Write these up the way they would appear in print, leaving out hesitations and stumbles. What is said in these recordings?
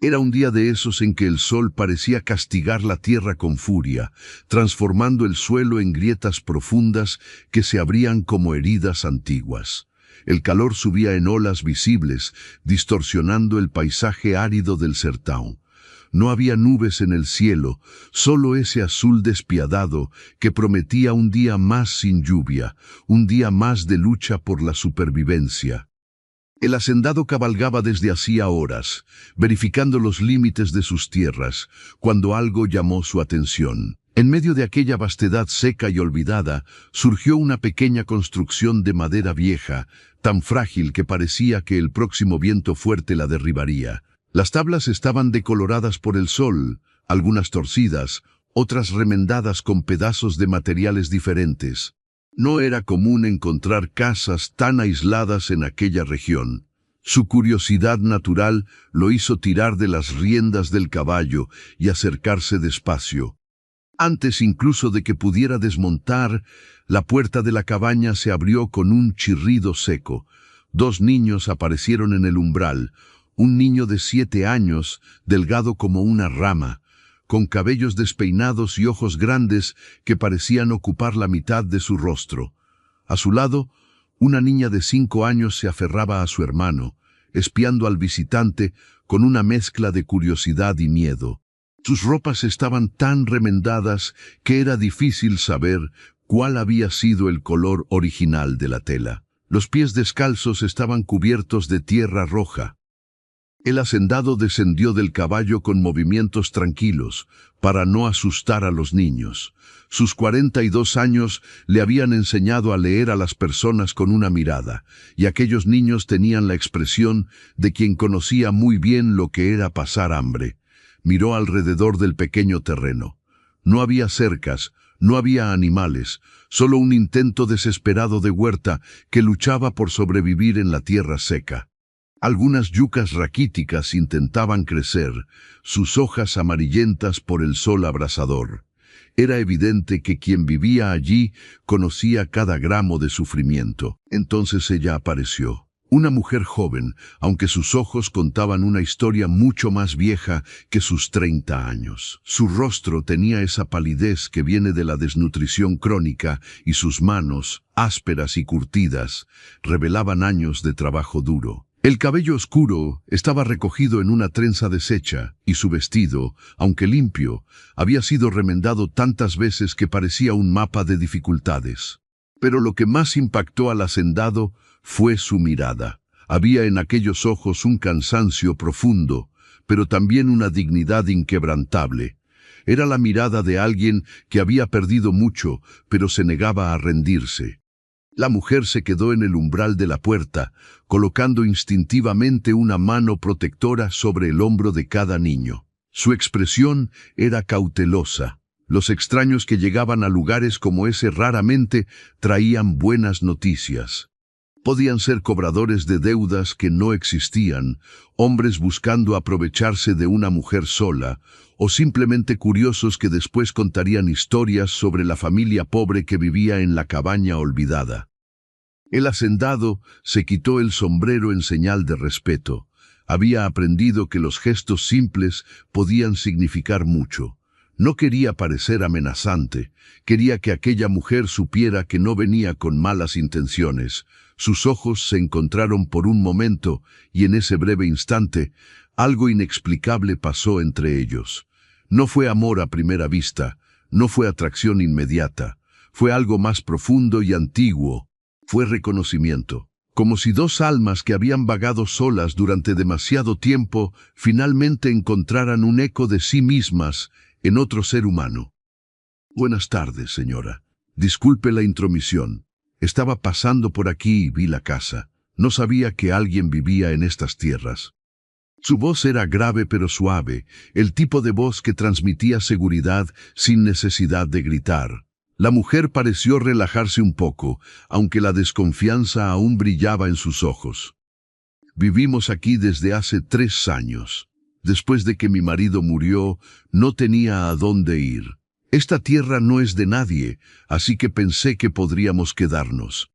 Era un día de esos en que el sol parecía castigar la tierra con furia, transformando el suelo en grietas profundas que se abrían como heridas antiguas. El calor subía en olas visibles, distorsionando el paisaje árido del sertão. No había nubes en el cielo, solo ese azul despiadado que prometía un día más sin lluvia, un día más de lucha por la supervivencia. El hacendado cabalgaba desde hacía horas, verificando los límites de sus tierras, cuando algo llamó su atención. En medio de aquella vastedad seca y olvidada, surgió una pequeña construcción de madera vieja, tan frágil que parecía que el próximo viento fuerte la derribaría. Las tablas estaban decoloradas por el sol, algunas torcidas, otras remendadas con pedazos de materiales diferentes. No era común encontrar casas tan aisladas en aquella región. Su curiosidad natural lo hizo tirar de las riendas del caballo y acercarse despacio. Antes incluso de que pudiera desmontar, la puerta de la cabaña se abrió con un chirrido seco. Dos niños aparecieron en el umbral. Un niño de 7 años, delgado como una rama, con cabellos despeinados y ojos grandes que parecían ocupar la mitad de su rostro. A su lado, una niña de 5 años se aferraba a su hermano, espiando al visitante con una mezcla de curiosidad y miedo. Sus ropas estaban tan remendadas que era difícil saber cuál había sido el color original de la tela. Los pies descalzos estaban cubiertos de tierra roja. El hacendado descendió del caballo con movimientos tranquilos, para no asustar a los niños. Sus 42 años le habían enseñado a leer a las personas con una mirada, y aquellos niños tenían la expresión de quien conocía muy bien lo que era pasar hambre. Miró alrededor del pequeño terreno. No había cercas, no había animales, solo un intento desesperado de huerta que luchaba por sobrevivir en la tierra seca. Algunas yucas raquíticas intentaban crecer, sus hojas amarillentas por el sol abrasador. Era evidente que quien vivía allí conocía cada gramo de sufrimiento. Entonces ella apareció. Una mujer joven, aunque sus ojos contaban una historia mucho más vieja que sus 30 años. Su rostro tenía esa palidez que viene de la desnutrición crónica y sus manos, ásperas y curtidas, revelaban años de trabajo duro. El cabello oscuro estaba recogido en una trenza deshecha y su vestido, aunque limpio, había sido remendado tantas veces que parecía un mapa de dificultades. Pero lo que más impactó al hacendado fue su mirada. Había en aquellos ojos un cansancio profundo, pero también una dignidad inquebrantable. Era la mirada de alguien que había perdido mucho, pero se negaba a rendirse. La mujer se quedó en el umbral de la puerta, colocando instintivamente una mano protectora sobre el hombro de cada niño. Su expresión era cautelosa. Los extraños que llegaban a lugares como ese raramente traían buenas noticias. Podían ser cobradores de deudas que no existían, hombres buscando aprovecharse de una mujer sola, o simplemente curiosos que después contarían historias sobre la familia pobre que vivía en la cabaña olvidada. El hacendado se quitó el sombrero en señal de respeto. Había aprendido que los gestos simples podían significar mucho. No quería parecer amenazante, quería que aquella mujer supiera que no venía con malas intenciones. Sus ojos se encontraron por un momento y en ese breve instante algo inexplicable pasó entre ellos. No fue amor a primera vista, no fue atracción inmediata, fue algo más profundo y antiguo, fue reconocimiento. Como si dos almas que habían vagado solas durante demasiado tiempo finalmente encontraran un eco de sí mismas en otro ser humano. Buenas tardes, señora. Disculpe la intromisión. Estaba pasando por aquí y vi la casa. No sabía que alguien vivía en estas tierras. Su voz era grave pero suave, el tipo de voz que transmitía seguridad sin necesidad de gritar. La mujer pareció relajarse un poco, aunque la desconfianza aún brillaba en sus ojos. Vivimos aquí desde hace 3 años. Después de que mi marido murió, no tenía a dónde ir. Esta tierra no es de nadie, así que pensé que podríamos quedarnos.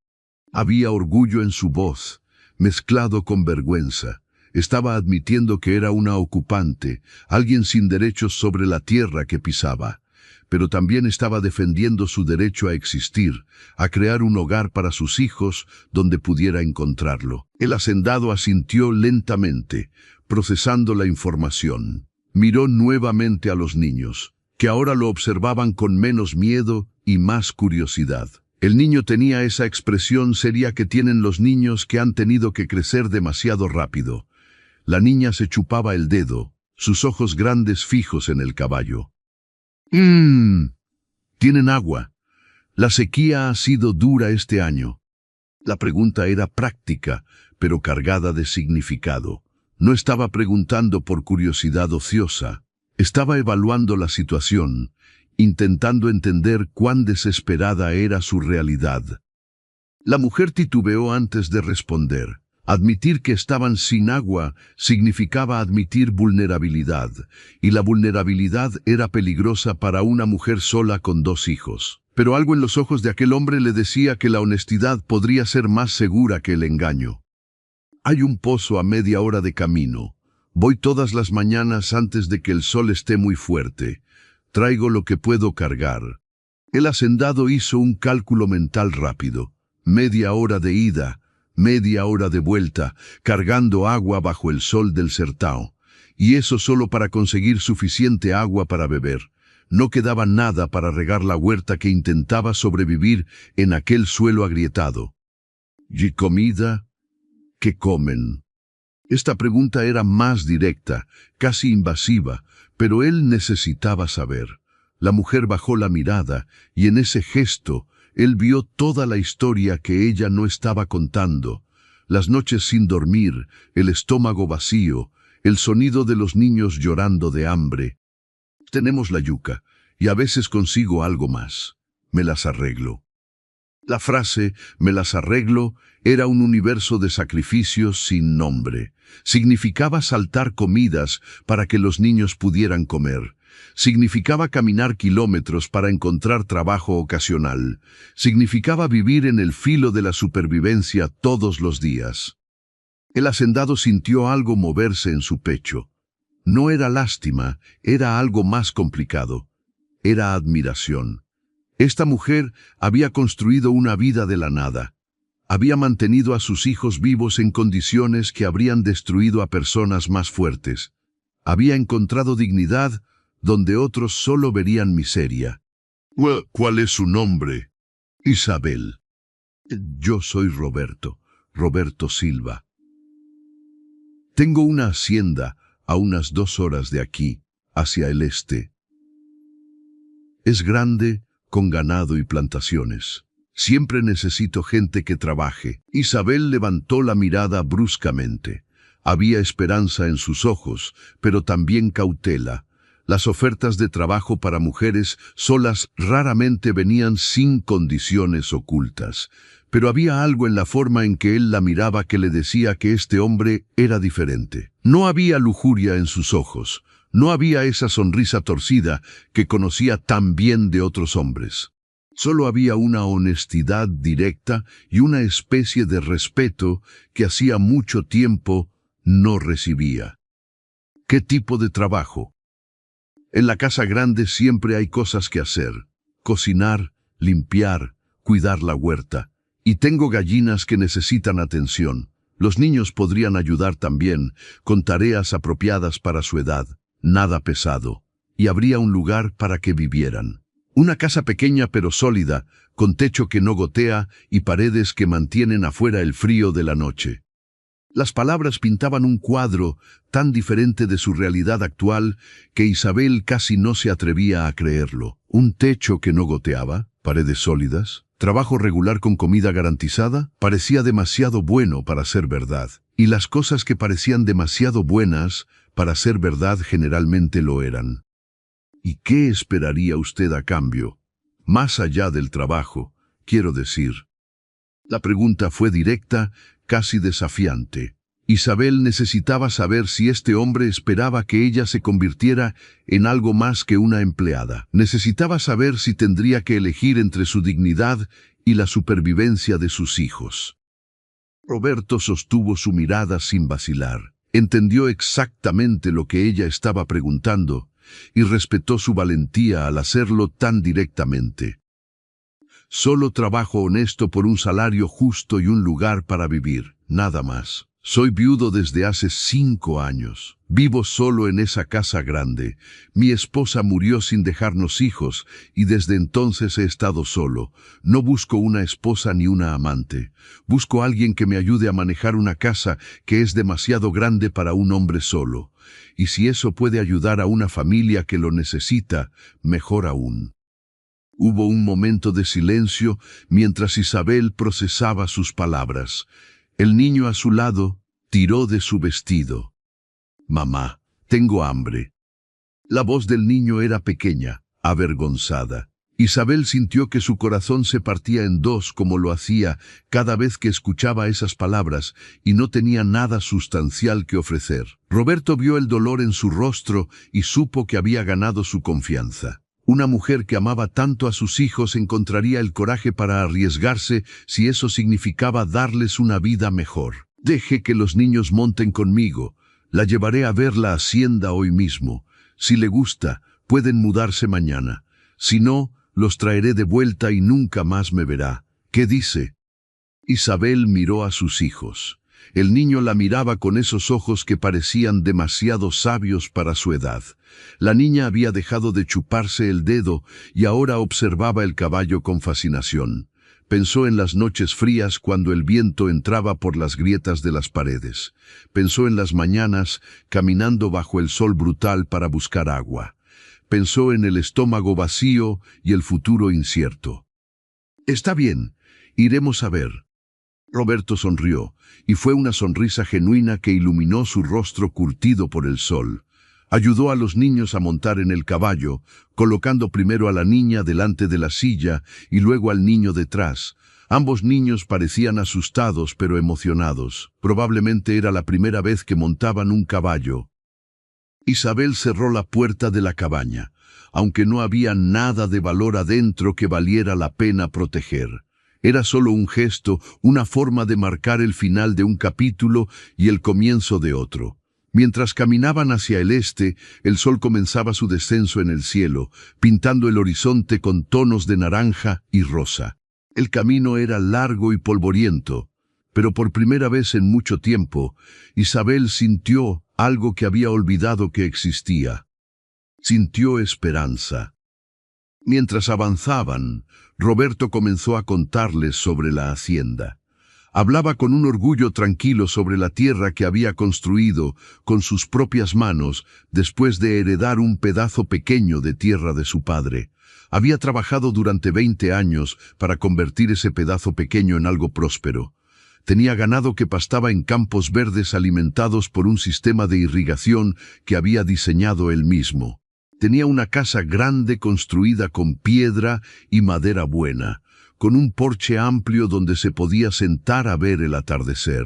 Había orgullo en su voz, mezclado con vergüenza. Estaba admitiendo que era una ocupante, alguien sin derechos sobre la tierra que pisaba, pero también estaba defendiendo su derecho a existir, a crear un hogar para sus hijos donde pudiera encontrarlo. El hacendado asintió lentamente, procesando la información. Miró nuevamente a los niños, que ahora lo observaban con menos miedo y más curiosidad. El niño tenía esa expresión seria que tienen los niños que han tenido que crecer demasiado rápido. La niña se chupaba el dedo, sus ojos grandes fijos en el caballo. ¿Tienen agua? La sequía ha sido dura este año. La pregunta era práctica, pero cargada de significado. No estaba preguntando por curiosidad ociosa. Estaba evaluando la situación, intentando entender cuán desesperada era su realidad. La mujer titubeó antes de responder. Admitir que estaban sin agua significaba admitir vulnerabilidad, y la vulnerabilidad era peligrosa para una mujer sola con 2 hijos. Pero algo en los ojos de aquel hombre le decía que la honestidad podría ser más segura que el engaño. Hay un pozo a media hora de camino. Voy todas las mañanas antes de que el sol esté muy fuerte. Traigo lo que puedo cargar. El hacendado hizo un cálculo mental rápido. Media hora de ida, media hora de vuelta, cargando agua bajo el sol del Sertao. Y eso solo para conseguir suficiente agua para beber. No quedaba nada para regar la huerta que intentaba sobrevivir en aquel suelo agrietado. ¿Y comida? ¿Qué comen? Esta pregunta era más directa, casi invasiva, pero él necesitaba saber. La mujer bajó la mirada, y en ese gesto, él vio toda la historia que ella no estaba contando. Las noches sin dormir, el estómago vacío, el sonido de los niños llorando de hambre. Tenemos la yuca, y a veces consigo algo más. Me las arreglo. La frase, me las arreglo, era un universo de sacrificios sin nombre. Significaba saltar comidas para que los niños pudieran comer. Significaba caminar kilómetros para encontrar trabajo ocasional. Significaba vivir en el filo de la supervivencia todos los días. El hacendado sintió algo moverse en su pecho. No era lástima, era algo más complicado. Era admiración. Esta mujer había construido una vida de la nada. Había mantenido a sus hijos vivos en condiciones que habrían destruido a personas más fuertes. Había encontrado dignidad donde otros solo verían miseria. ¿Cuál es su nombre? Isabel. Yo soy Roberto Silva. Tengo una hacienda a unas 2 horas de aquí, hacia el este. Es grande, con ganado y plantaciones. Siempre necesito gente que trabaje. Isabel levantó la mirada bruscamente. Había esperanza en sus ojos, pero también cautela. Las ofertas de trabajo para mujeres solas raramente venían sin condiciones ocultas. Pero había algo en la forma en que él la miraba que le decía que este hombre era diferente. No había lujuria en sus ojos. No había esa sonrisa torcida que conocía tan bien de otros hombres. Solo había una honestidad directa y una especie de respeto que hacía mucho tiempo no recibía. ¿Qué tipo de trabajo? En la casa grande siempre hay cosas que hacer. Cocinar, limpiar, cuidar la huerta. Y tengo gallinas que necesitan atención. Los niños podrían ayudar también, con tareas apropiadas para su edad. Nada pesado. Y habría un lugar para que vivieran. Una casa pequeña pero sólida, con techo que no gotea y paredes que mantienen afuera el frío de la noche. Las palabras pintaban un cuadro tan diferente de su realidad actual que Isabel casi no se atrevía a creerlo. Un techo que no goteaba, paredes sólidas, trabajo regular con comida garantizada, parecía demasiado bueno para ser verdad. Y las cosas que parecían demasiado buenas para ser verdad generalmente lo eran. ¿Y qué esperaría usted a cambio? Más allá del trabajo, quiero decir. La pregunta fue directa, casi desafiante. Isabel necesitaba saber si este hombre esperaba que ella se convirtiera en algo más que una empleada. Necesitaba saber si tendría que elegir entre su dignidad y la supervivencia de sus hijos. Roberto sostuvo su mirada sin vacilar. Entendió exactamente lo que ella estaba preguntando y respetó su valentía al hacerlo tan directamente. Solo trabajo honesto por un salario justo y un lugar para vivir, nada más. Soy viudo desde hace 5 años. Vivo solo en esa casa grande. Mi esposa murió sin dejarnos hijos y desde entonces he estado solo. No busco una esposa ni una amante. Busco a alguien que me ayude a manejar una casa que es demasiado grande para un hombre solo. Y si eso puede ayudar a una familia que lo necesita, mejor aún. Hubo un momento de silencio mientras Isabel procesaba sus palabras. El niño a su lado tiró de su vestido. «Mamá, tengo hambre». La voz del niño era pequeña, avergonzada. Isabel sintió que su corazón se partía en dos como lo hacía cada vez que escuchaba esas palabras y no tenía nada sustancial que ofrecer. Roberto vio el dolor en su rostro y supo que había ganado su confianza. Una mujer que amaba tanto a sus hijos encontraría el coraje para arriesgarse si eso significaba darles una vida mejor. «Deje que los niños monten conmigo. La llevaré a ver la hacienda hoy mismo. Si le gusta, pueden mudarse mañana. Si no, los traeré de vuelta y nunca más me verá. ¿Qué dice?» Isabel miró a sus hijos. El niño la miraba con esos ojos que parecían demasiado sabios para su edad. La niña había dejado de chuparse el dedo y ahora observaba el caballo con fascinación. Pensó en las noches frías cuando el viento entraba por las grietas de las paredes. Pensó en las mañanas caminando bajo el sol brutal para buscar agua. Pensó en el estómago vacío y el futuro incierto. «Está bien, iremos a ver». Roberto sonrió, y fue una sonrisa genuina que iluminó su rostro curtido por el sol. Ayudó a los niños a montar en el caballo, colocando primero a la niña delante de la silla y luego al niño detrás. Ambos niños parecían asustados pero emocionados. Probablemente era la primera vez que montaban un caballo. Isabel cerró la puerta de la cabaña, aunque no había nada de valor adentro que valiera la pena proteger. Era solo un gesto, una forma de marcar el final de un capítulo y el comienzo de otro. Mientras caminaban hacia el este, el sol comenzaba su descenso en el cielo, pintando el horizonte con tonos de naranja y rosa. El camino era largo y polvoriento, pero por primera vez en mucho tiempo, Isabel sintió algo que había olvidado que existía. Sintió esperanza. Mientras avanzaban, Roberto comenzó a contarles sobre la hacienda. Hablaba con un orgullo tranquilo sobre la tierra que había construido con sus propias manos después de heredar un pedazo pequeño de tierra de su padre. Había trabajado durante 20 años para convertir ese pedazo pequeño en algo próspero. Tenía ganado que pastaba en campos verdes alimentados por un sistema de irrigación que había diseñado él mismo. Tenía una casa grande construida con piedra y madera buena, con un porche amplio donde se podía sentar a ver el atardecer.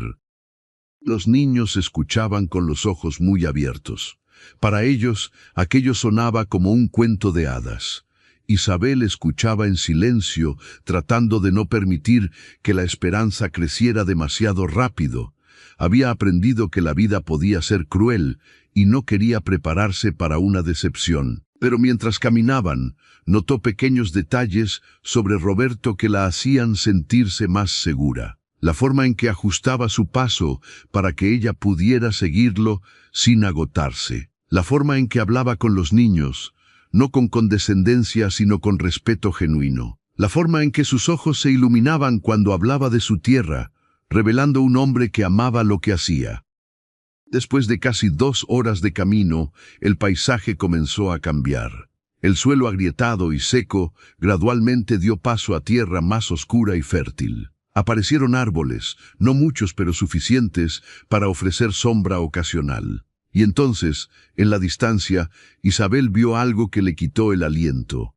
Los niños escuchaban con los ojos muy abiertos. Para ellos, aquello sonaba como un cuento de hadas. Isabel escuchaba en silencio, tratando de no permitir que la esperanza creciera demasiado rápido. Había aprendido que la vida podía ser cruel y no quería prepararse para una decepción. Pero mientras caminaban, notó pequeños detalles sobre Roberto que la hacían sentirse más segura. La forma en que ajustaba su paso para que ella pudiera seguirlo sin agotarse. La forma en que hablaba con los niños, no con condescendencia sino con respeto genuino. La forma en que sus ojos se iluminaban cuando hablaba de su tierra, revelando un hombre que amaba lo que hacía. Después de casi 2 horas de camino, el paisaje comenzó a cambiar. El suelo agrietado y seco gradualmente dio paso a tierra más oscura y fértil. Aparecieron árboles, no muchos pero suficientes para ofrecer sombra ocasional. Y entonces, en la distancia, Isabel vio algo que le quitó el aliento.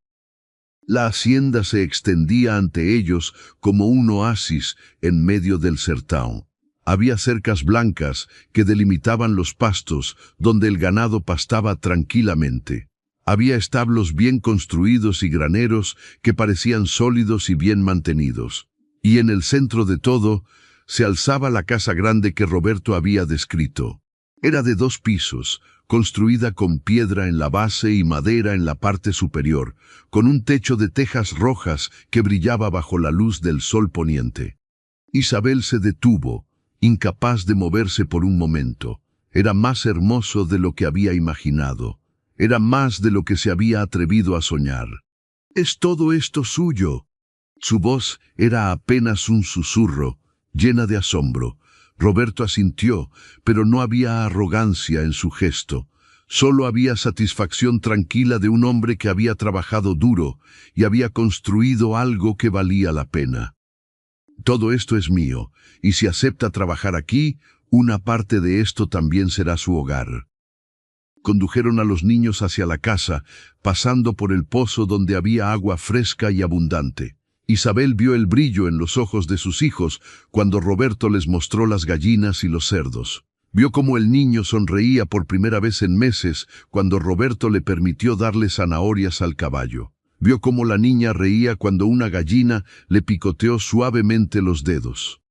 La hacienda se extendía ante ellos como un oasis en medio del sertão. Había cercas blancas que delimitaban los pastos, donde el ganado pastaba tranquilamente. Había establos bien construidos y graneros que parecían sólidos y bien mantenidos. Y en el centro de todo, se alzaba la casa grande que Roberto había descrito. Era de 2 pisos, construida con piedra en la base y madera en la parte superior, con un techo de tejas rojas que brillaba bajo la luz del sol poniente. Isabel se detuvo, incapaz de moverse por un momento. Era más hermoso de lo que había imaginado. Era más de lo que se había atrevido a soñar. «¿Es todo esto suyo?». Su voz era apenas un susurro, llena de asombro. Roberto asintió, pero no había arrogancia en su gesto. Solo había satisfacción tranquila de un hombre que había trabajado duro y había construido algo que valía la pena. «Todo esto es mío, y si acepta trabajar aquí, una parte de esto también será su hogar». Condujeron a los niños hacia la casa, pasando por el pozo donde había agua fresca y abundante. Isabel vio el brillo en los ojos de sus hijos cuando Roberto les mostró las gallinas y los cerdos. Vio cómo el niño sonreía por primera vez en meses cuando Roberto le permitió darle zanahorias al caballo. Vio cómo la niña reía cuando una gallina le picoteó suavemente los dedos.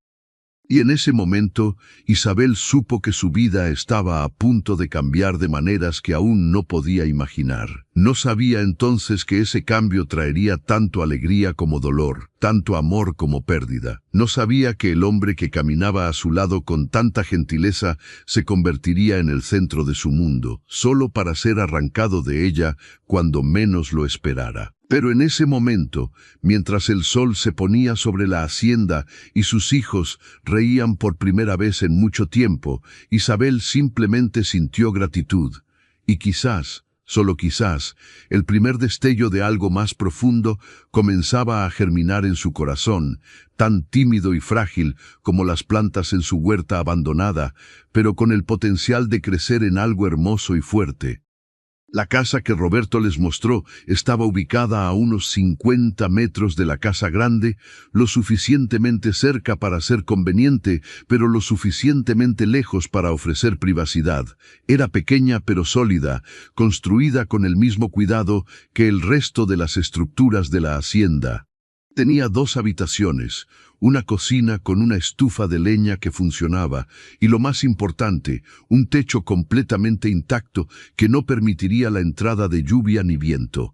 Y en ese momento, Isabel supo que su vida estaba a punto de cambiar de maneras que aún no podía imaginar. No sabía entonces que ese cambio traería tanto alegría como dolor, tanto amor como pérdida. No sabía que el hombre que caminaba a su lado con tanta gentileza se convertiría en el centro de su mundo, solo para ser arrancado de ella cuando menos lo esperara. Pero en ese momento, mientras el sol se ponía sobre la hacienda y sus hijos reían por primera vez en mucho tiempo, Isabel simplemente sintió gratitud. Y quizás, solo quizás, el primer destello de algo más profundo comenzaba a germinar en su corazón, tan tímido y frágil como las plantas en su huerta abandonada, pero con el potencial de crecer en algo hermoso y fuerte. La casa que Roberto les mostró estaba ubicada a unos 50 metros de la casa grande, lo suficientemente cerca para ser conveniente, pero lo suficientemente lejos para ofrecer privacidad. Era pequeña pero sólida, construida con el mismo cuidado que el resto de las estructuras de la hacienda. Tenía 2 habitaciones, una cocina con una estufa de leña que funcionaba y, lo más importante, un techo completamente intacto que no permitiría la entrada de lluvia ni viento.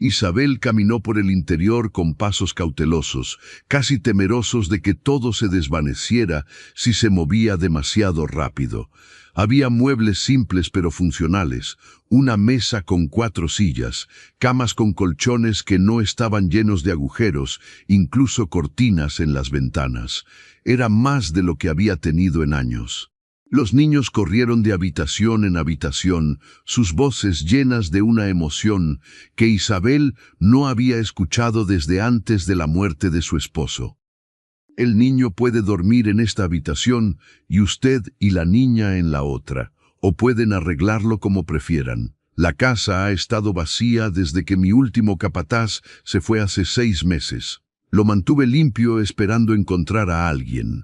Isabel caminó por el interior con pasos cautelosos, casi temerosos de que todo se desvaneciera si se movía demasiado rápido. Había muebles simples pero funcionales, una mesa con 4 sillas, camas con colchones que no estaban llenos de agujeros, incluso cortinas en las ventanas. Era más de lo que había tenido en años. Los niños corrieron de habitación en habitación, sus voces llenas de una emoción que Isabel no había escuchado desde antes de la muerte de su esposo. «El niño puede dormir en esta habitación y usted y la niña en la otra, o pueden arreglarlo como prefieran. La casa ha estado vacía desde que mi último capataz se fue hace 6 meses. Lo mantuve limpio esperando encontrar a alguien».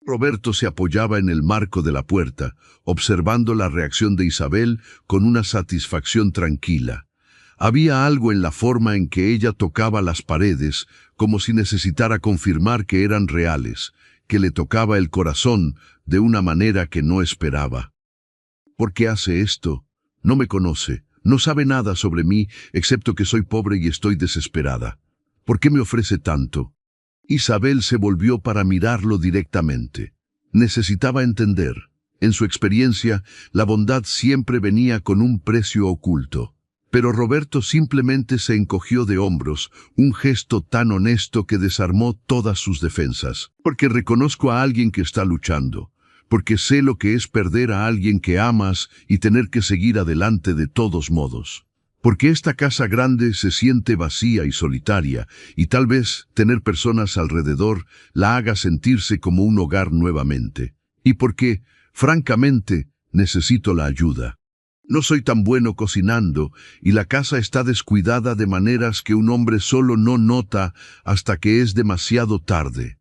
Roberto se apoyaba en el marco de la puerta, observando la reacción de Isabel con una satisfacción tranquila. Había algo en la forma en que ella tocaba las paredes, como si necesitara confirmar que eran reales, que le tocaba el corazón de una manera que no esperaba. «¿Por qué hace esto? No me conoce, no sabe nada sobre mí, excepto que soy pobre y estoy desesperada. ¿Por qué me ofrece tanto?». Isabel se volvió para mirarlo directamente. Necesitaba entender. En su experiencia, la bondad siempre venía con un precio oculto. Pero Roberto simplemente se encogió de hombros, un gesto tan honesto que desarmó todas sus defensas. «Porque reconozco a alguien que está luchando, porque sé lo que es perder a alguien que amas y tener que seguir adelante de todos modos. Porque esta casa grande se siente vacía y solitaria, y tal vez tener personas alrededor la haga sentirse como un hogar nuevamente. Y porque, francamente, necesito la ayuda. No soy tan bueno cocinando, y la casa está descuidada de maneras que un hombre solo no nota hasta que es demasiado tarde».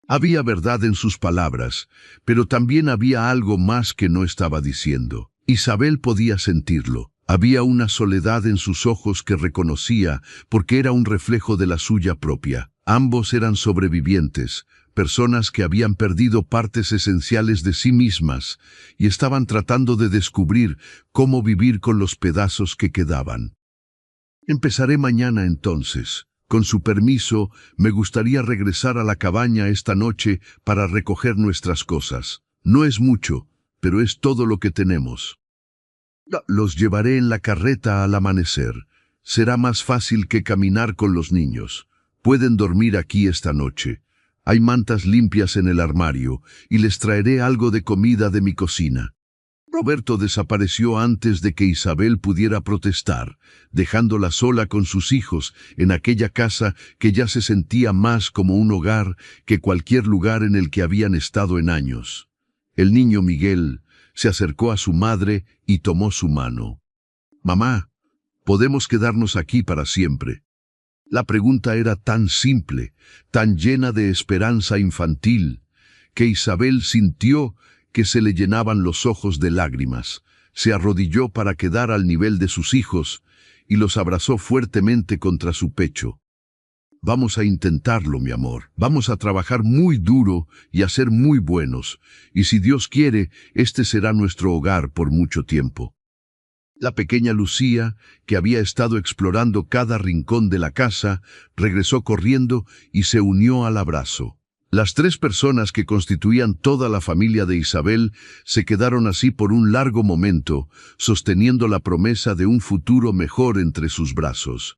Había verdad en sus palabras, pero también había algo más que no estaba diciendo. Isabel podía sentirlo. Había una soledad en sus ojos que reconocía porque era un reflejo de la suya propia. Ambos eran sobrevivientes, personas que habían perdido partes esenciales de sí mismas y estaban tratando de descubrir cómo vivir con los pedazos que quedaban. Empezaré mañana entonces. Con su permiso, me gustaría regresar a la cabaña esta noche para recoger nuestras cosas. No es mucho, pero es todo lo que tenemos. Los llevaré en la carreta al amanecer. Será más fácil que caminar con los niños. Pueden dormir aquí esta noche. Hay mantas limpias en el armario y les traeré algo de comida de mi cocina. Roberto desapareció antes de que Isabel pudiera protestar, dejándola sola con sus hijos en aquella casa que ya se sentía más como un hogar que cualquier lugar en el que habían estado en años. El niño Miguel se acercó a su madre y tomó su mano. «Mamá, ¿podemos quedarnos aquí para siempre?» La pregunta era tan simple, tan llena de esperanza infantil, que Isabel sintió que se le llenaban los ojos de lágrimas. Se arrodilló para quedar al nivel de sus hijos y los abrazó fuertemente contra su pecho. «Vamos a intentarlo, mi amor. Vamos a trabajar muy duro y a ser muy buenos. Y si Dios quiere, este será nuestro hogar por mucho tiempo». La pequeña Lucía, que había estado explorando cada rincón de la casa, regresó corriendo y se unió al abrazo. Las 3 personas que constituían toda la familia de Isabel se quedaron así por un largo momento, sosteniendo la promesa de un futuro mejor entre sus brazos.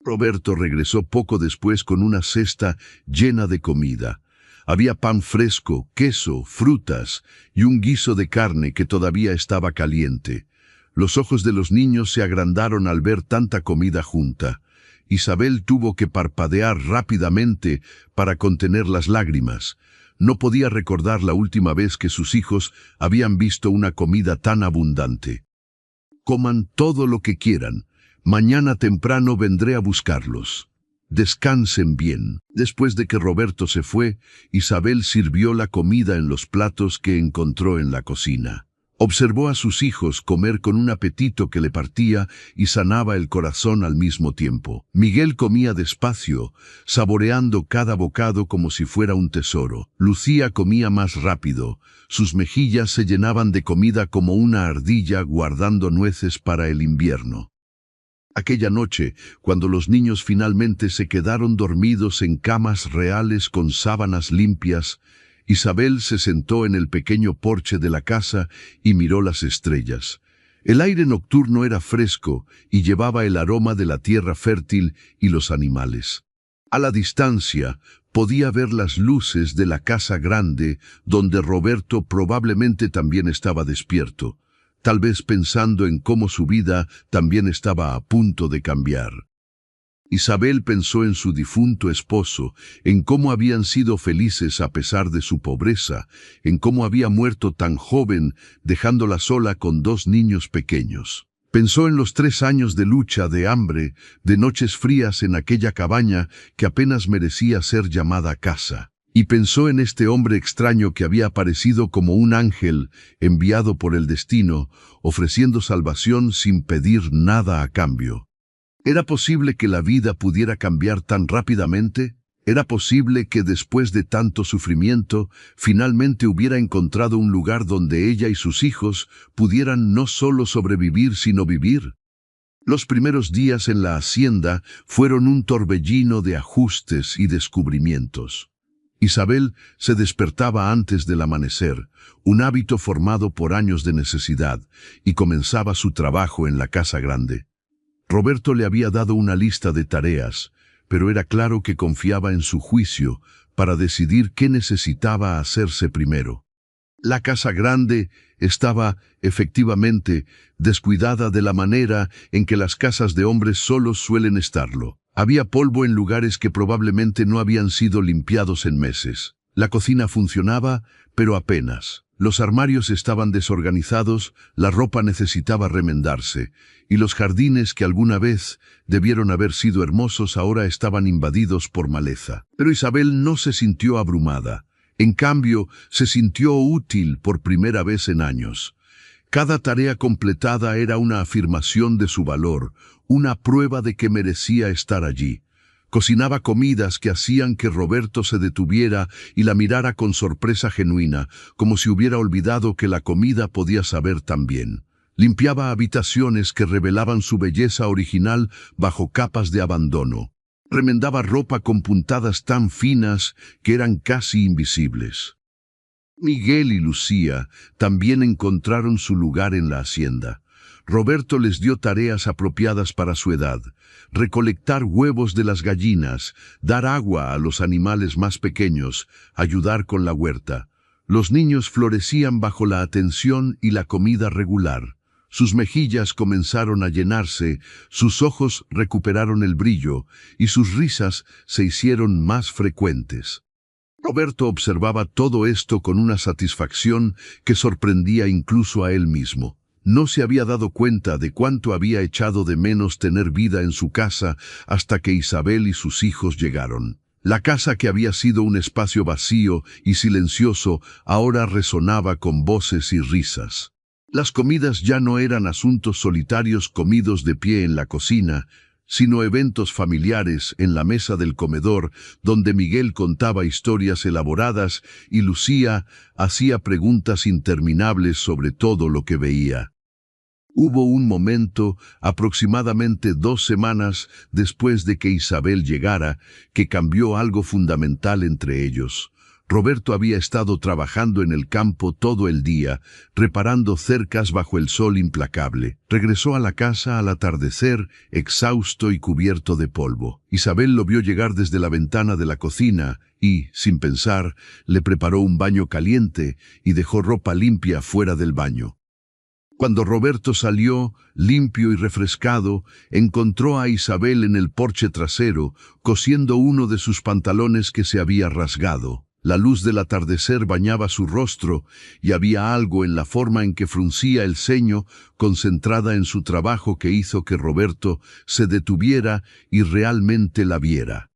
Roberto regresó poco después con una cesta llena de comida. Había pan fresco, queso, frutas y un guiso de carne que todavía estaba caliente. Los ojos de los niños se agrandaron al ver tanta comida junta. Isabel tuvo que parpadear rápidamente para contener las lágrimas. No podía recordar la última vez que sus hijos habían visto una comida tan abundante. «Coman todo lo que quieran. Mañana temprano vendré a buscarlos. Descansen bien». Después de que Roberto se fue, Isabel sirvió la comida en los platos que encontró en la cocina. Observó a sus hijos comer con un apetito que le partía y sanaba el corazón al mismo tiempo. Miguel comía despacio, saboreando cada bocado como si fuera un tesoro. Lucía comía más rápido. Sus mejillas se llenaban de comida como una ardilla guardando nueces para el invierno. Aquella noche, cuando los niños finalmente se quedaron dormidos en camas reales con sábanas limpias, Isabel se sentó en el pequeño porche de la casa y miró las estrellas. El aire nocturno era fresco y llevaba el aroma de la tierra fértil y los animales. A la distancia podía ver las luces de la casa grande donde Roberto probablemente también estaba despierto, tal vez pensando en cómo su vida también estaba a punto de cambiar. Isabel pensó en su difunto esposo, en cómo habían sido felices a pesar de su pobreza, en cómo había muerto tan joven, dejándola sola con 2 niños pequeños. Pensó en los 3 años de lucha, de hambre, de noches frías en aquella cabaña que apenas merecía ser llamada casa. Y pensó en este hombre extraño que había aparecido como un ángel enviado por el destino, ofreciendo salvación sin pedir nada a cambio. ¿Era posible que la vida pudiera cambiar tan rápidamente? ¿Era posible que después de tanto sufrimiento, finalmente hubiera encontrado un lugar donde ella y sus hijos pudieran no solo sobrevivir, sino vivir? Los primeros días en la hacienda fueron un torbellino de ajustes y descubrimientos. Isabel se despertaba antes del amanecer, un hábito formado por años de necesidad, y comenzaba su trabajo en la casa grande. Roberto le había dado una lista de tareas, pero era claro que confiaba en su juicio para decidir qué necesitaba hacerse primero. La casa grande estaba, efectivamente, descuidada de la manera en que las casas de hombres solos suelen estarlo. Había polvo en lugares que probablemente no habían sido limpiados en meses. La cocina funcionaba, pero apenas. Los armarios estaban desorganizados, la ropa necesitaba remendarse, y los jardines que alguna vez debieron haber sido hermosos ahora estaban invadidos por maleza. Pero Isabel no se sintió abrumada. En cambio, se sintió útil por primera vez en años. Cada tarea completada era una afirmación de su valor, una prueba de que merecía estar allí. Cocinaba comidas que hacían que Roberto se detuviera y la mirara con sorpresa genuina, como si hubiera olvidado que la comida podía saber tan bien. Limpiaba habitaciones que revelaban su belleza original bajo capas de abandono. Remendaba ropa con puntadas tan finas que eran casi invisibles. Miguel y Lucía también encontraron su lugar en la hacienda. Roberto les dio tareas apropiadas para su edad: recolectar huevos de las gallinas, dar agua a los animales más pequeños, ayudar con la huerta. Los niños florecían bajo la atención y la comida regular. Sus mejillas comenzaron a llenarse, sus ojos recuperaron el brillo y sus risas se hicieron más frecuentes. Roberto observaba todo esto con una satisfacción que sorprendía incluso a él mismo. No se había dado cuenta de cuánto había echado de menos tener vida en su casa hasta que Isabel y sus hijos llegaron. La casa, que había sido un espacio vacío y silencioso, ahora resonaba con voces y risas. Las comidas ya no eran asuntos solitarios comidos de pie en la cocina, sino eventos familiares en la mesa del comedor, donde Miguel contaba historias elaboradas y Lucía hacía preguntas interminables sobre todo lo que veía. Hubo un momento, aproximadamente 2 semanas después de que Isabel llegara, que cambió algo fundamental entre ellos. Roberto había estado trabajando en el campo todo el día, reparando cercas bajo el sol implacable. Regresó a la casa al atardecer, exhausto y cubierto de polvo. Isabel lo vio llegar desde la ventana de la cocina y, sin pensar, le preparó un baño caliente y dejó ropa limpia fuera del baño. Cuando Roberto salió, limpio y refrescado, encontró a Isabel en el porche trasero, cosiendo uno de sus pantalones que se había rasgado. La luz del atardecer bañaba su rostro y había algo en la forma en que fruncía el ceño, concentrada en su trabajo, que hizo que Roberto se detuviera y realmente la viera.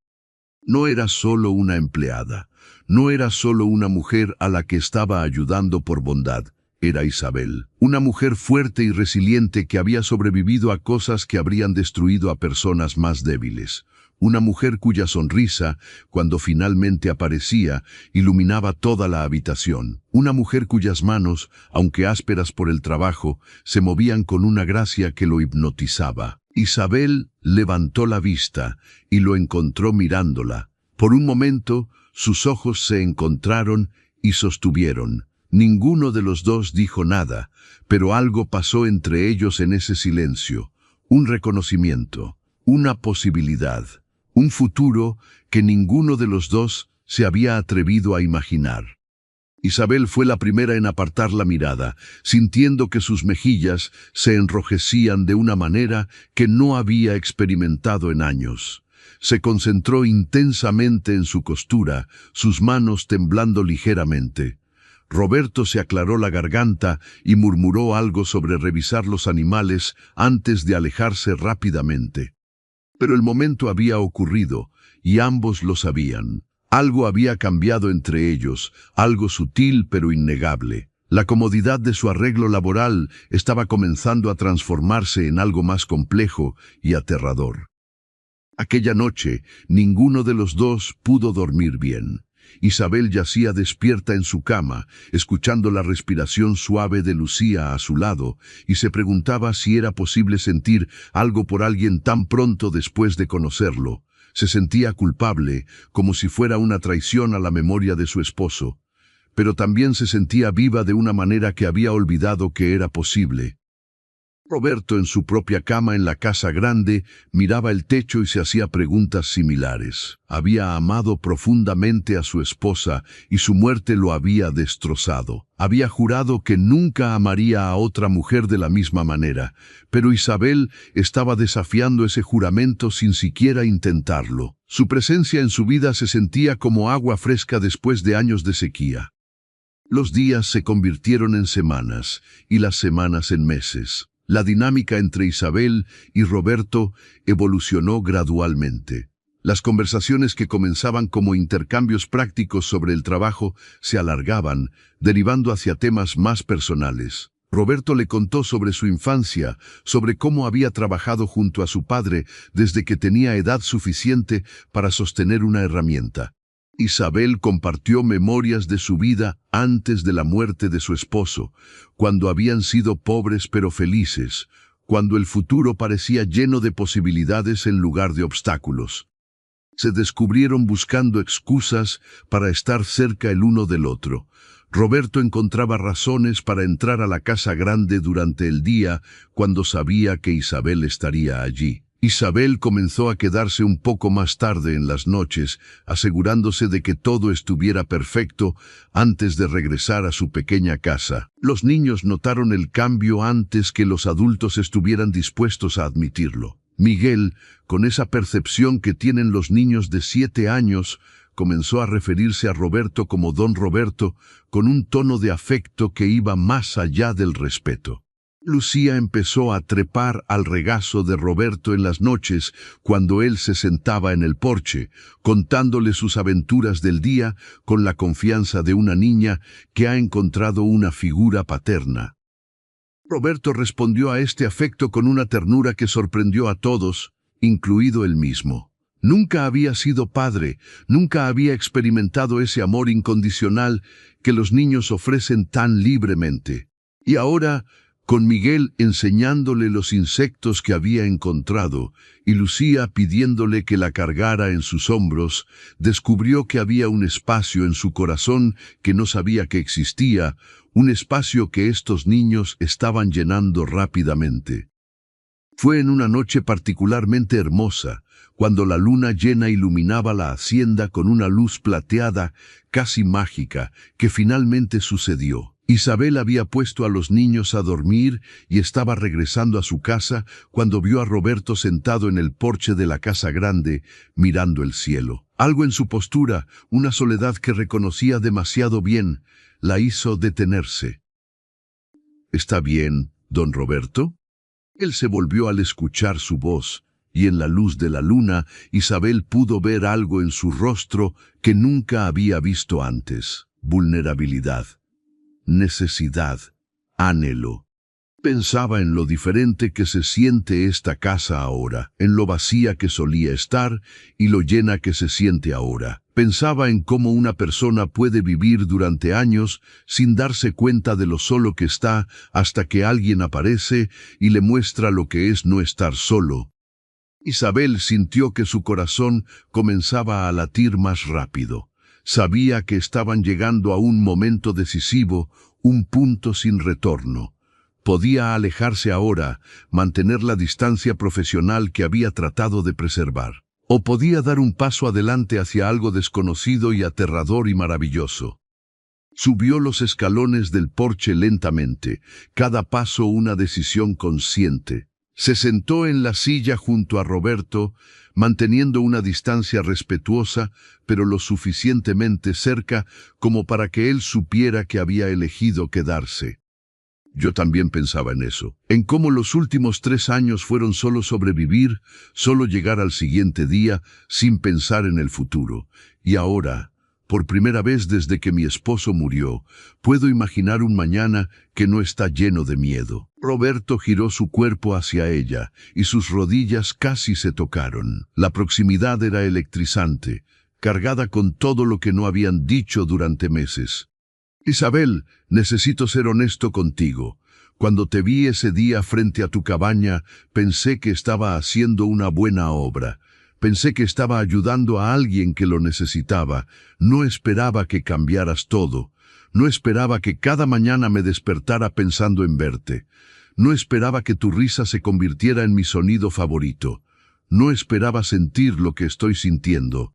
No era solo una empleada, no era solo una mujer a la que estaba ayudando por bondad. Era Isabel, una mujer fuerte y resiliente que había sobrevivido a cosas que habrían destruido a personas más débiles. Una mujer cuya sonrisa, cuando finalmente aparecía, iluminaba toda la habitación. Una mujer cuyas manos, aunque ásperas por el trabajo, se movían con una gracia que lo hipnotizaba. Isabel levantó la vista y lo encontró mirándola. Por un momento, sus ojos se encontraron y sostuvieron. Ninguno de los dos dijo nada, pero algo pasó entre ellos en ese silencio. Un reconocimiento, una posibilidad, un futuro que ninguno de los dos se había atrevido a imaginar. Isabel fue la primera en apartar la mirada, sintiendo que sus mejillas se enrojecían de una manera que no había experimentado en años. Se concentró intensamente en su costura, sus manos temblando ligeramente. Roberto se aclaró la garganta y murmuró algo sobre revisar los animales antes de alejarse rápidamente. Pero el momento había ocurrido, y ambos lo sabían. Algo había cambiado entre ellos, algo sutil pero innegable. La comodidad de su arreglo laboral estaba comenzando a transformarse en algo más complejo y aterrador. Aquella noche, ninguno de los dos pudo dormir bien. Isabel yacía despierta en su cama, escuchando la respiración suave de Lucía a su lado, y se preguntaba si era posible sentir algo por alguien tan pronto después de conocerlo. Se sentía culpable, como si fuera una traición a la memoria de su esposo, pero también se sentía viva de una manera que había olvidado que era posible. Roberto, en su propia cama en la casa grande, miraba el techo y se hacía preguntas similares. Había amado profundamente a su esposa y su muerte lo había destrozado. Había jurado que nunca amaría a otra mujer de la misma manera, pero Isabel estaba desafiando ese juramento sin siquiera intentarlo. Su presencia en su vida se sentía como agua fresca después de años de sequía. Los días se convirtieron en semanas y las semanas en meses. La dinámica entre Isabel y Roberto evolucionó gradualmente. Las conversaciones, que comenzaban como intercambios prácticos sobre el trabajo, se alargaban, derivando hacia temas más personales. Roberto le contó sobre su infancia, sobre cómo había trabajado junto a su padre desde que tenía edad suficiente para sostener una herramienta. Isabel compartió memorias de su vida antes de la muerte de su esposo, cuando habían sido pobres pero felices, cuando el futuro parecía lleno de posibilidades en lugar de obstáculos. Se descubrieron buscando excusas para estar cerca el uno del otro. Roberto encontraba razones para entrar a la casa grande durante el día cuando sabía que Isabel estaría allí. Isabel comenzó a quedarse un poco más tarde en las noches, asegurándose de que todo estuviera perfecto antes de regresar a su pequeña casa. Los niños notaron el cambio antes que los adultos estuvieran dispuestos a admitirlo. Miguel, con esa percepción que tienen los niños de 7 años, comenzó a referirse a Roberto como Don Roberto, con un tono de afecto que iba más allá del respeto. Lucía empezó a trepar al regazo de Roberto en las noches cuando él se sentaba en el porche, contándole sus aventuras del día con la confianza de una niña que ha encontrado una figura paterna. Roberto respondió a este afecto con una ternura que sorprendió a todos, incluido él mismo. Nunca había sido padre, nunca había experimentado ese amor incondicional que los niños ofrecen tan libremente. Y ahora, con Miguel enseñándole los insectos que había encontrado y Lucía pidiéndole que la cargara en sus hombros, descubrió que había un espacio en su corazón que no sabía que existía, un espacio que estos niños estaban llenando rápidamente. Fue en una noche particularmente hermosa, cuando la luna llena iluminaba la hacienda con una luz plateada, casi mágica, que finalmente sucedió. Isabel había puesto a los niños a dormir y estaba regresando a su casa cuando vio a Roberto sentado en el porche de la casa grande, mirando el cielo. Algo en su postura, una soledad que reconocía demasiado bien, la hizo detenerse. «¿Está bien, don Roberto?» Él se volvió al escuchar su voz, y en la luz de la luna, Isabel pudo ver algo en su rostro que nunca había visto antes: vulnerabilidad, necesidad, anhelo. Pensaba en lo diferente que se siente esta casa ahora, en lo vacía que solía estar y lo llena que se siente ahora. Pensaba en cómo una persona puede vivir durante años sin darse cuenta de lo solo que está hasta que alguien aparece y le muestra lo que es no estar solo. Isabel sintió que su corazón comenzaba a latir más rápido. Sabía que estaban llegando a un momento decisivo, un punto sin retorno. Podía alejarse ahora, mantener la distancia profesional que había tratado de preservar. O podía dar un paso adelante hacia algo desconocido y aterrador y maravilloso. Subió los escalones del porche lentamente, cada paso una decisión consciente. Se sentó en la silla junto a Roberto, manteniendo una distancia respetuosa, pero lo suficientemente cerca como para que él supiera que había elegido quedarse. Yo también pensaba en eso, en cómo los últimos 3 años fueron solo sobrevivir, solo llegar al siguiente día, sin pensar en el futuro. Y ahora, por primera vez desde que mi esposo murió, puedo imaginar un mañana que no está lleno de miedo. Roberto giró su cuerpo hacia ella, y sus rodillas casi se tocaron. La proximidad era electrizante, cargada con todo lo que no habían dicho durante meses. «Isabel, necesito ser honesto contigo. Cuando te vi ese día frente a tu cabaña, pensé que estaba haciendo una buena obra. Pensé que estaba ayudando a alguien que lo necesitaba. No esperaba que cambiaras todo. No esperaba que cada mañana me despertara pensando en verte. No esperaba que tu risa se convirtiera en mi sonido favorito. No esperaba sentir lo que estoy sintiendo».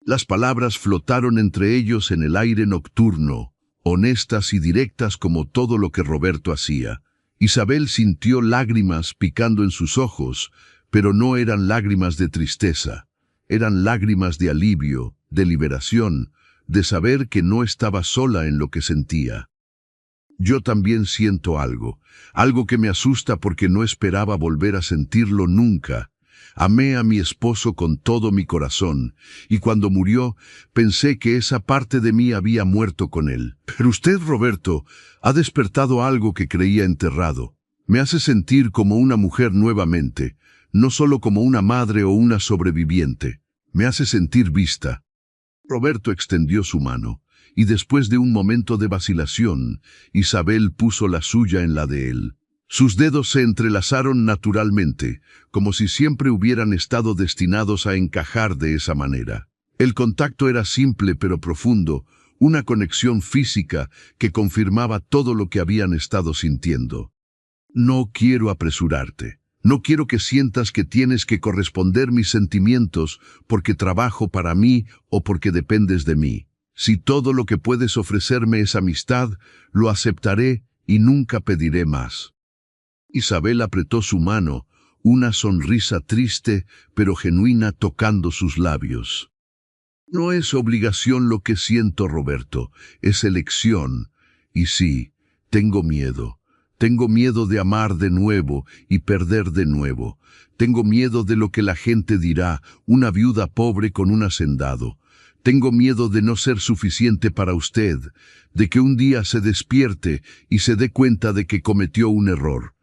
Las palabras flotaron entre ellos en el aire nocturno, honestas y directas como todo lo que Roberto hacía. Isabel sintió lágrimas picando en sus ojos, pero no eran lágrimas de tristeza. Eran lágrimas de alivio, de liberación, de saber que no estaba sola en lo que sentía. «Yo también siento algo que me asusta porque no esperaba volver a sentirlo nunca. Amé a mi esposo con todo mi corazón, y cuando murió, pensé que esa parte de mí había muerto con él. Pero usted, Roberto, ha despertado algo que creía enterrado. Me hace sentir como una mujer nuevamente, no solo como una madre o una sobreviviente. Me hace sentir vista. Roberto extendió su mano, y después de un momento de vacilación, Isabel puso la suya en la de él. Sus dedos se entrelazaron naturalmente, como si siempre hubieran estado destinados a encajar de esa manera. El contacto era simple pero profundo, una conexión física que confirmaba todo lo que habían estado sintiendo. No quiero apresurarte. No quiero que sientas que tienes que corresponder mis sentimientos porque trabajo para mí o porque dependes de mí. Si todo lo que puedes ofrecerme es amistad, lo aceptaré y nunca pediré más. Isabel apretó su mano, una sonrisa triste pero genuina tocando sus labios. No es obligación lo que siento, Roberto, es elección. Y sí, tengo miedo. Tengo miedo de amar de nuevo y perder de nuevo. Tengo miedo de lo que la gente dirá, una viuda pobre con un hacendado. Tengo miedo de no ser suficiente para usted, de que un día se despierte y se dé cuenta de que cometió un error.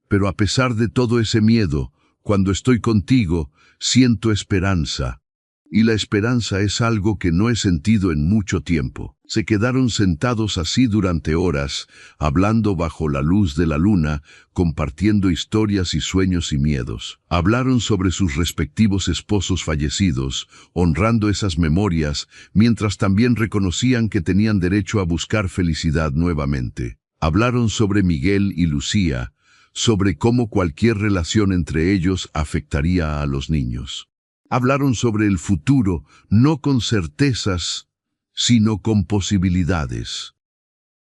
Pero a pesar de todo ese miedo, cuando estoy contigo, siento esperanza. Y la esperanza es algo que no he sentido en mucho tiempo. Se quedaron sentados así durante horas, hablando bajo la luz de la luna, compartiendo historias y sueños y miedos. Hablaron sobre sus respectivos esposos fallecidos, honrando esas memorias, mientras también reconocían que tenían derecho a buscar felicidad nuevamente. Hablaron sobre Miguel y Lucía, sobre cómo cualquier relación entre ellos afectaría a los niños. Hablaron sobre el futuro, no con certezas, sino con posibilidades.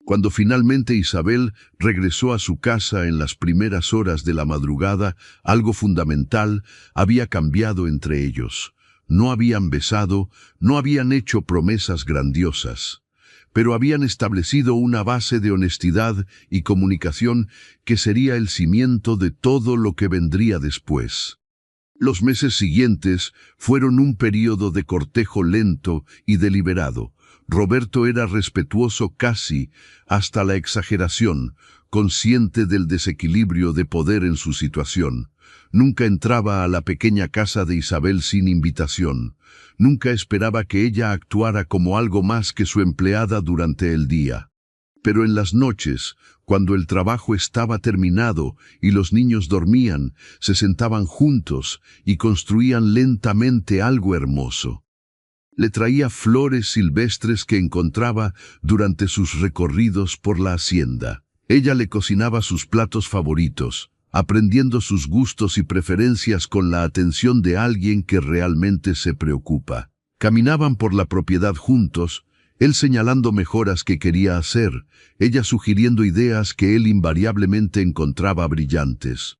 Cuando finalmente Isabel regresó a su casa en las primeras horas de la madrugada, algo fundamental había cambiado entre ellos. No habían besado, no habían hecho promesas grandiosas, pero habían establecido una base de honestidad y comunicación que sería el cimiento de todo lo que vendría después. Los meses siguientes fueron un período de cortejo lento y deliberado. Roberto era respetuoso casi hasta la exageración, consciente del desequilibrio de poder en su situación. Nunca entraba a la pequeña casa de Isabel sin invitación. Nunca esperaba que ella actuara como algo más que su empleada durante el día. Pero en las noches, cuando el trabajo estaba terminado y los niños dormían, se sentaban juntos y construían lentamente algo hermoso. Le traía flores silvestres que encontraba durante sus recorridos por la hacienda. Ella le cocinaba sus platos favoritos, aprendiendo sus gustos y preferencias con la atención de alguien que realmente se preocupa. Caminaban por la propiedad juntos, él señalando mejoras que quería hacer, ella sugiriendo ideas que él invariablemente encontraba brillantes.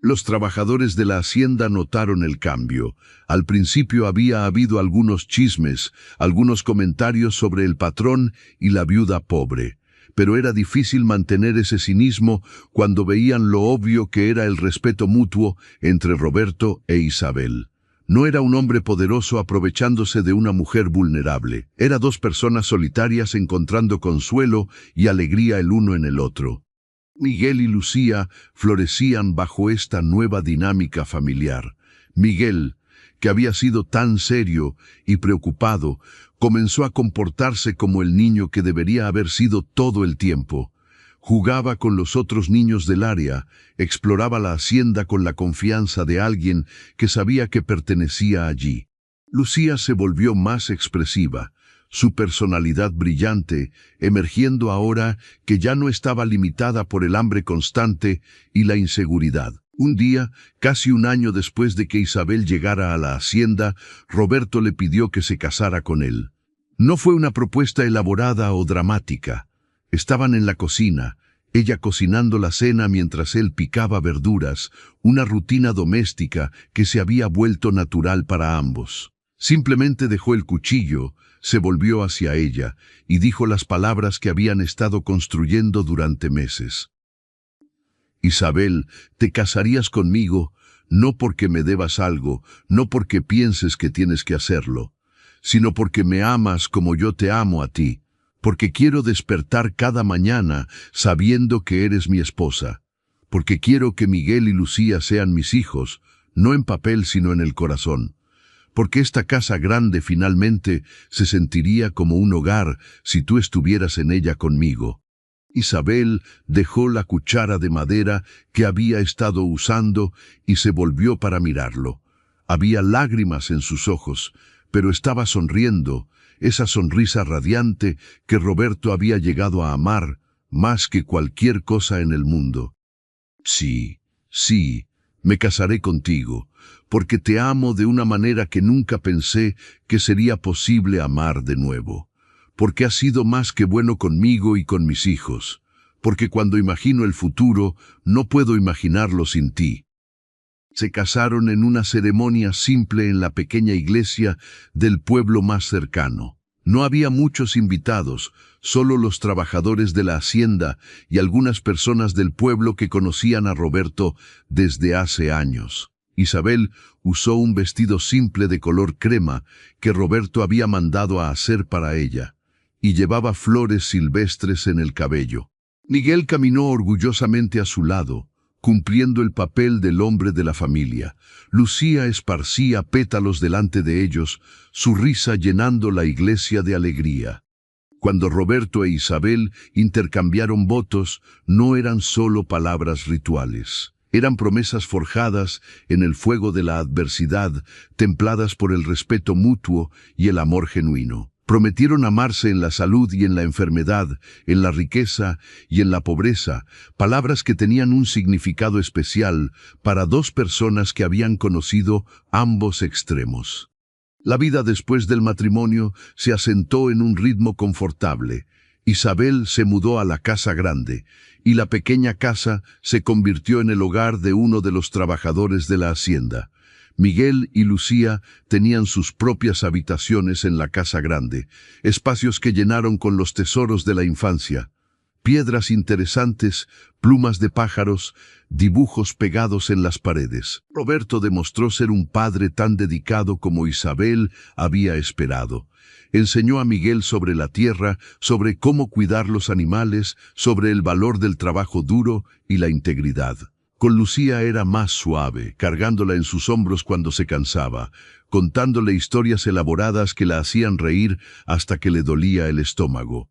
Los trabajadores de la hacienda notaron el cambio. Al principio había habido algunos chismes, algunos comentarios sobre el patrón y la viuda pobre, pero era difícil mantener ese cinismo cuando veían lo obvio que era el respeto mutuo entre Roberto e Isabel. No era un hombre poderoso aprovechándose de una mujer vulnerable. Era dos personas solitarias encontrando consuelo y alegría el uno en el otro. Miguel y Lucía florecían bajo esta nueva dinámica familiar. Miguel, que había sido tan serio y preocupado, comenzó a comportarse como el niño que debería haber sido todo el tiempo. Jugaba con los otros niños del área, exploraba la hacienda con la confianza de alguien que sabía que pertenecía allí. Lucía se volvió más expresiva, su personalidad brillante, emergiendo ahora que ya no estaba limitada por el hambre constante y la inseguridad. Un día, casi un año después de que Isabel llegara a la hacienda, Roberto le pidió que se casara con él. No fue una propuesta elaborada o dramática. Estaban en la cocina, ella cocinando la cena mientras él picaba verduras, una rutina doméstica que se había vuelto natural para ambos. Simplemente dejó el cuchillo, se volvió hacia ella y dijo las palabras que habían estado construyendo durante meses. Isabel, ¿te casarías conmigo? no porque me debas algo, no porque pienses que tienes que hacerlo, sino porque me amas como yo te amo a ti, porque quiero despertar cada mañana sabiendo que eres mi esposa, porque quiero que Miguel y Lucía sean mis hijos, no en papel sino en el corazón, porque esta casa grande finalmente se sentiría como un hogar si tú estuvieras en ella conmigo. Isabel dejó la cuchara de madera que había estado usando y se volvió para mirarlo. Había lágrimas en sus ojos, pero estaba sonriendo, esa sonrisa radiante que Roberto había llegado a amar más que cualquier cosa en el mundo. Sí, sí, me casaré contigo, porque te amo de una manera que nunca pensé que sería posible amar de nuevo. Porque has sido más que bueno conmigo y con mis hijos, porque cuando imagino el futuro, no puedo imaginarlo sin ti. Se casaron en una ceremonia simple en la pequeña iglesia del pueblo más cercano. No había muchos invitados, solo los trabajadores de la hacienda y algunas personas del pueblo que conocían a Roberto desde hace años. Isabel usó un vestido simple de color crema que Roberto había mandado a hacer para ella, y llevaba flores silvestres en el cabello. Miguel caminó orgullosamente a su lado, cumpliendo el papel del hombre de la familia. Lucía esparcía pétalos delante de ellos, su risa llenando la iglesia de alegría. Cuando Roberto e Isabel intercambiaron votos, no eran solo palabras rituales. Eran promesas forjadas en el fuego de la adversidad, templadas por el respeto mutuo y el amor genuino. Prometieron amarse en la salud y en la enfermedad, en la riqueza y en la pobreza, palabras que tenían un significado especial para dos personas que habían conocido ambos extremos. La vida después del matrimonio se asentó en un ritmo confortable. Isabel se mudó a la casa grande, y la pequeña casa se convirtió en el hogar de uno de los trabajadores de la hacienda. Miguel y Lucía tenían sus propias habitaciones en la casa grande, espacios que llenaron con los tesoros de la infancia. Piedras interesantes, plumas de pájaros, dibujos pegados en las paredes. Roberto demostró ser un padre tan dedicado como Isabel había esperado. Enseñó a Miguel sobre la tierra, sobre cómo cuidar los animales, sobre el valor del trabajo duro y la integridad. Con Lucía era más suave, cargándola en sus hombros cuando se cansaba, contándole historias elaboradas que la hacían reír hasta que le dolía el estómago.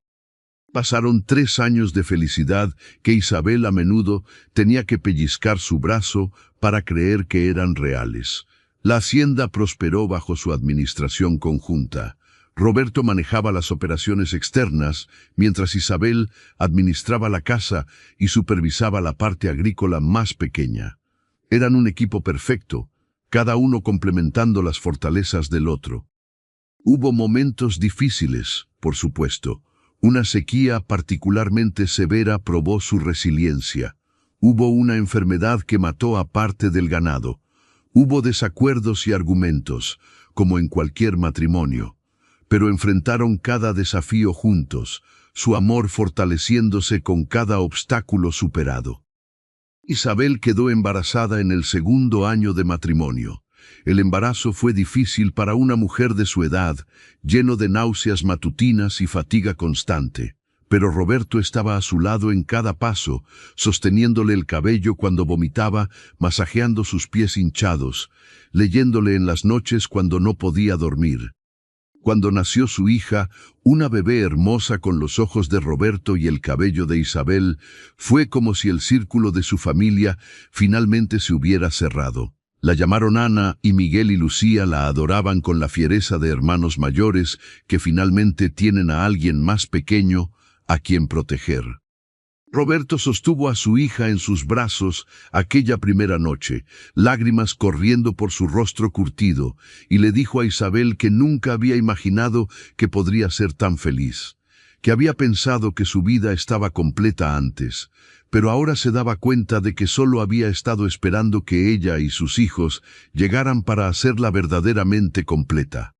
Pasaron 3 años de felicidad que Isabel a menudo tenía que pellizcar su brazo para creer que eran reales. La hacienda prosperó bajo su administración conjunta. Roberto manejaba las operaciones externas, mientras Isabel administraba la casa y supervisaba la parte agrícola más pequeña. Eran un equipo perfecto, cada uno complementando las fortalezas del otro. Hubo momentos difíciles, por supuesto. Una sequía particularmente severa probó su resiliencia. Hubo una enfermedad que mató a parte del ganado. Hubo desacuerdos y argumentos, como en cualquier matrimonio. Pero enfrentaron cada desafío juntos, su amor fortaleciéndose con cada obstáculo superado. Isabel quedó embarazada en el 2.º año de matrimonio. El embarazo fue difícil para una mujer de su edad, lleno de náuseas matutinas y fatiga constante. Pero Roberto estaba a su lado en cada paso, sosteniéndole el cabello cuando vomitaba, masajeando sus pies hinchados, leyéndole en las noches cuando no podía dormir. Cuando nació su hija, una bebé hermosa con los ojos de Roberto y el cabello de Isabel, fue como si el círculo de su familia finalmente se hubiera cerrado. La llamaron Ana y Miguel y Lucía la adoraban con la fiereza de hermanos mayores que finalmente tienen a alguien más pequeño a quien proteger. Roberto sostuvo a su hija en sus brazos aquella primera noche, lágrimas corriendo por su rostro curtido, y le dijo a Isabel que nunca había imaginado que podría ser tan feliz, que había pensado que su vida estaba completa antes, pero ahora se daba cuenta de que solo había estado esperando que ella y sus hijos llegaran para hacerla verdaderamente completa.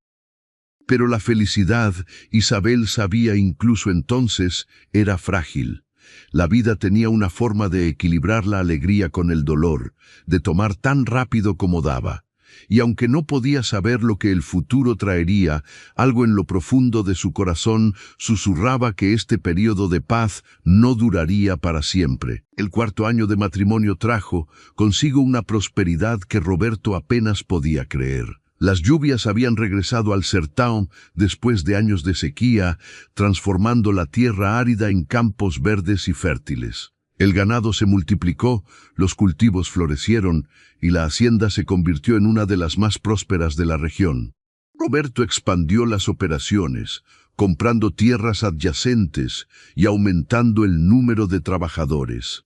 Pero la felicidad, Isabel sabía incluso entonces, era frágil. La vida tenía una forma de equilibrar la alegría con el dolor, de tomar tan rápido como daba. Y aunque no podía saber lo que el futuro traería, algo en lo profundo de su corazón susurraba que este período de paz no duraría para siempre. El 4º año de matrimonio trajo consigo una prosperidad que Roberto apenas podía creer. Las lluvias habían regresado al sertão después de años de sequía, transformando la tierra árida en campos verdes y fértiles. El ganado se multiplicó, los cultivos florecieron y la hacienda se convirtió en una de las más prósperas de la región. Roberto expandió las operaciones, comprando tierras adyacentes y aumentando el número de trabajadores.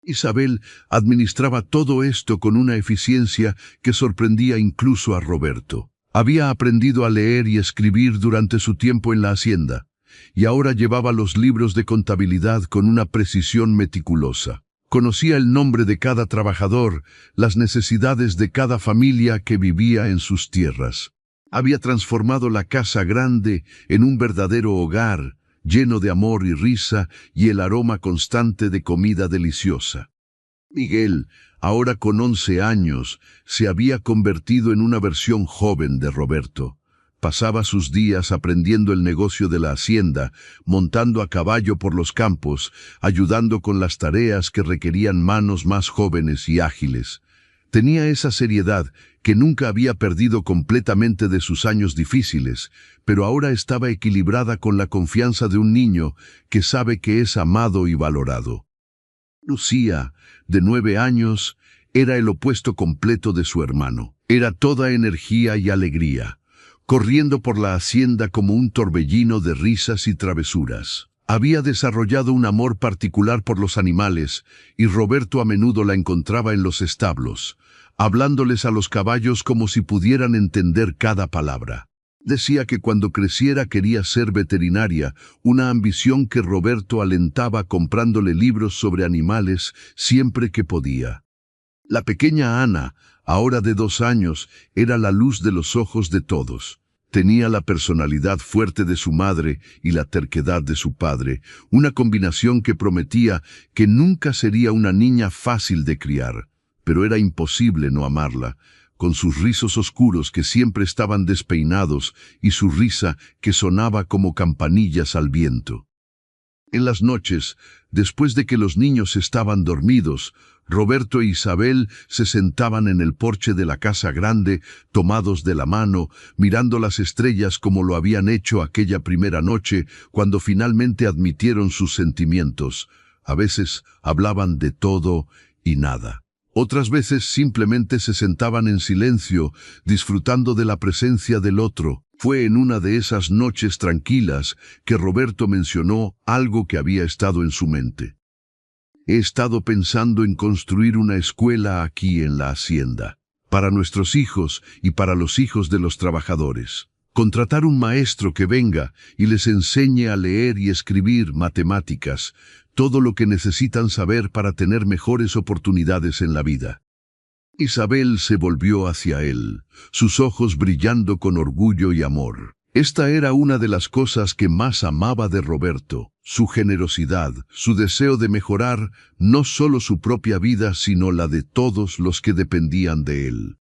Isabel administraba todo esto con una eficiencia que sorprendía incluso a Roberto. Había aprendido a leer y escribir durante su tiempo en la hacienda, y ahora llevaba los libros de contabilidad con una precisión meticulosa. Conocía el nombre de cada trabajador, las necesidades de cada familia que vivía en sus tierras. Había transformado la casa grande en un verdadero hogar, lleno de amor y risa y el aroma constante de comida deliciosa. Miguel, ahora con 11 años, se había convertido en una versión joven de Roberto. Pasaba sus días aprendiendo el negocio de la hacienda, montando a caballo por los campos, ayudando con las tareas que requerían manos más jóvenes y ágiles. Tenía esa seriedad que nunca había perdido completamente de sus años difíciles, pero ahora estaba equilibrada con la confianza de un niño que sabe que es amado y valorado. Lucía, de 9 años, era el opuesto completo de su hermano. Era toda energía y alegría, corriendo por la hacienda como un torbellino de risas y travesuras. Había desarrollado un amor particular por los animales, y Roberto a menudo la encontraba en los establos, hablándoles a los caballos como si pudieran entender cada palabra. Decía que cuando creciera quería ser veterinaria, una ambición que Roberto alentaba comprándole libros sobre animales siempre que podía. La pequeña Ana, ahora de 2 años, era la luz de los ojos de todos. Tenía la personalidad fuerte de su madre y la terquedad de su padre, una combinación que prometía que nunca sería una niña fácil de criar, pero era imposible no amarla, con sus rizos oscuros que siempre estaban despeinados y su risa que sonaba como campanillas al viento. En las noches, después de que los niños estaban dormidos, Roberto e Isabel se sentaban en el porche de la casa grande, tomados de la mano, mirando las estrellas como lo habían hecho aquella primera noche, cuando finalmente admitieron sus sentimientos. A veces hablaban de todo y nada. Otras veces simplemente se sentaban en silencio, disfrutando de la presencia del otro. Fue en una de esas noches tranquilas que Roberto mencionó algo que había estado en su mente. He estado pensando en construir una escuela aquí en la hacienda, para nuestros hijos y para los hijos de los trabajadores. Contratar un maestro que venga y les enseñe a leer y escribir, matemáticas, todo lo que necesitan saber para tener mejores oportunidades en la vida. Isabel se volvió hacia él, sus ojos brillando con orgullo y amor. Esta era una de las cosas que más amaba de Roberto, su generosidad, su deseo de mejorar no solo su propia vida, sino la de todos los que dependían de él.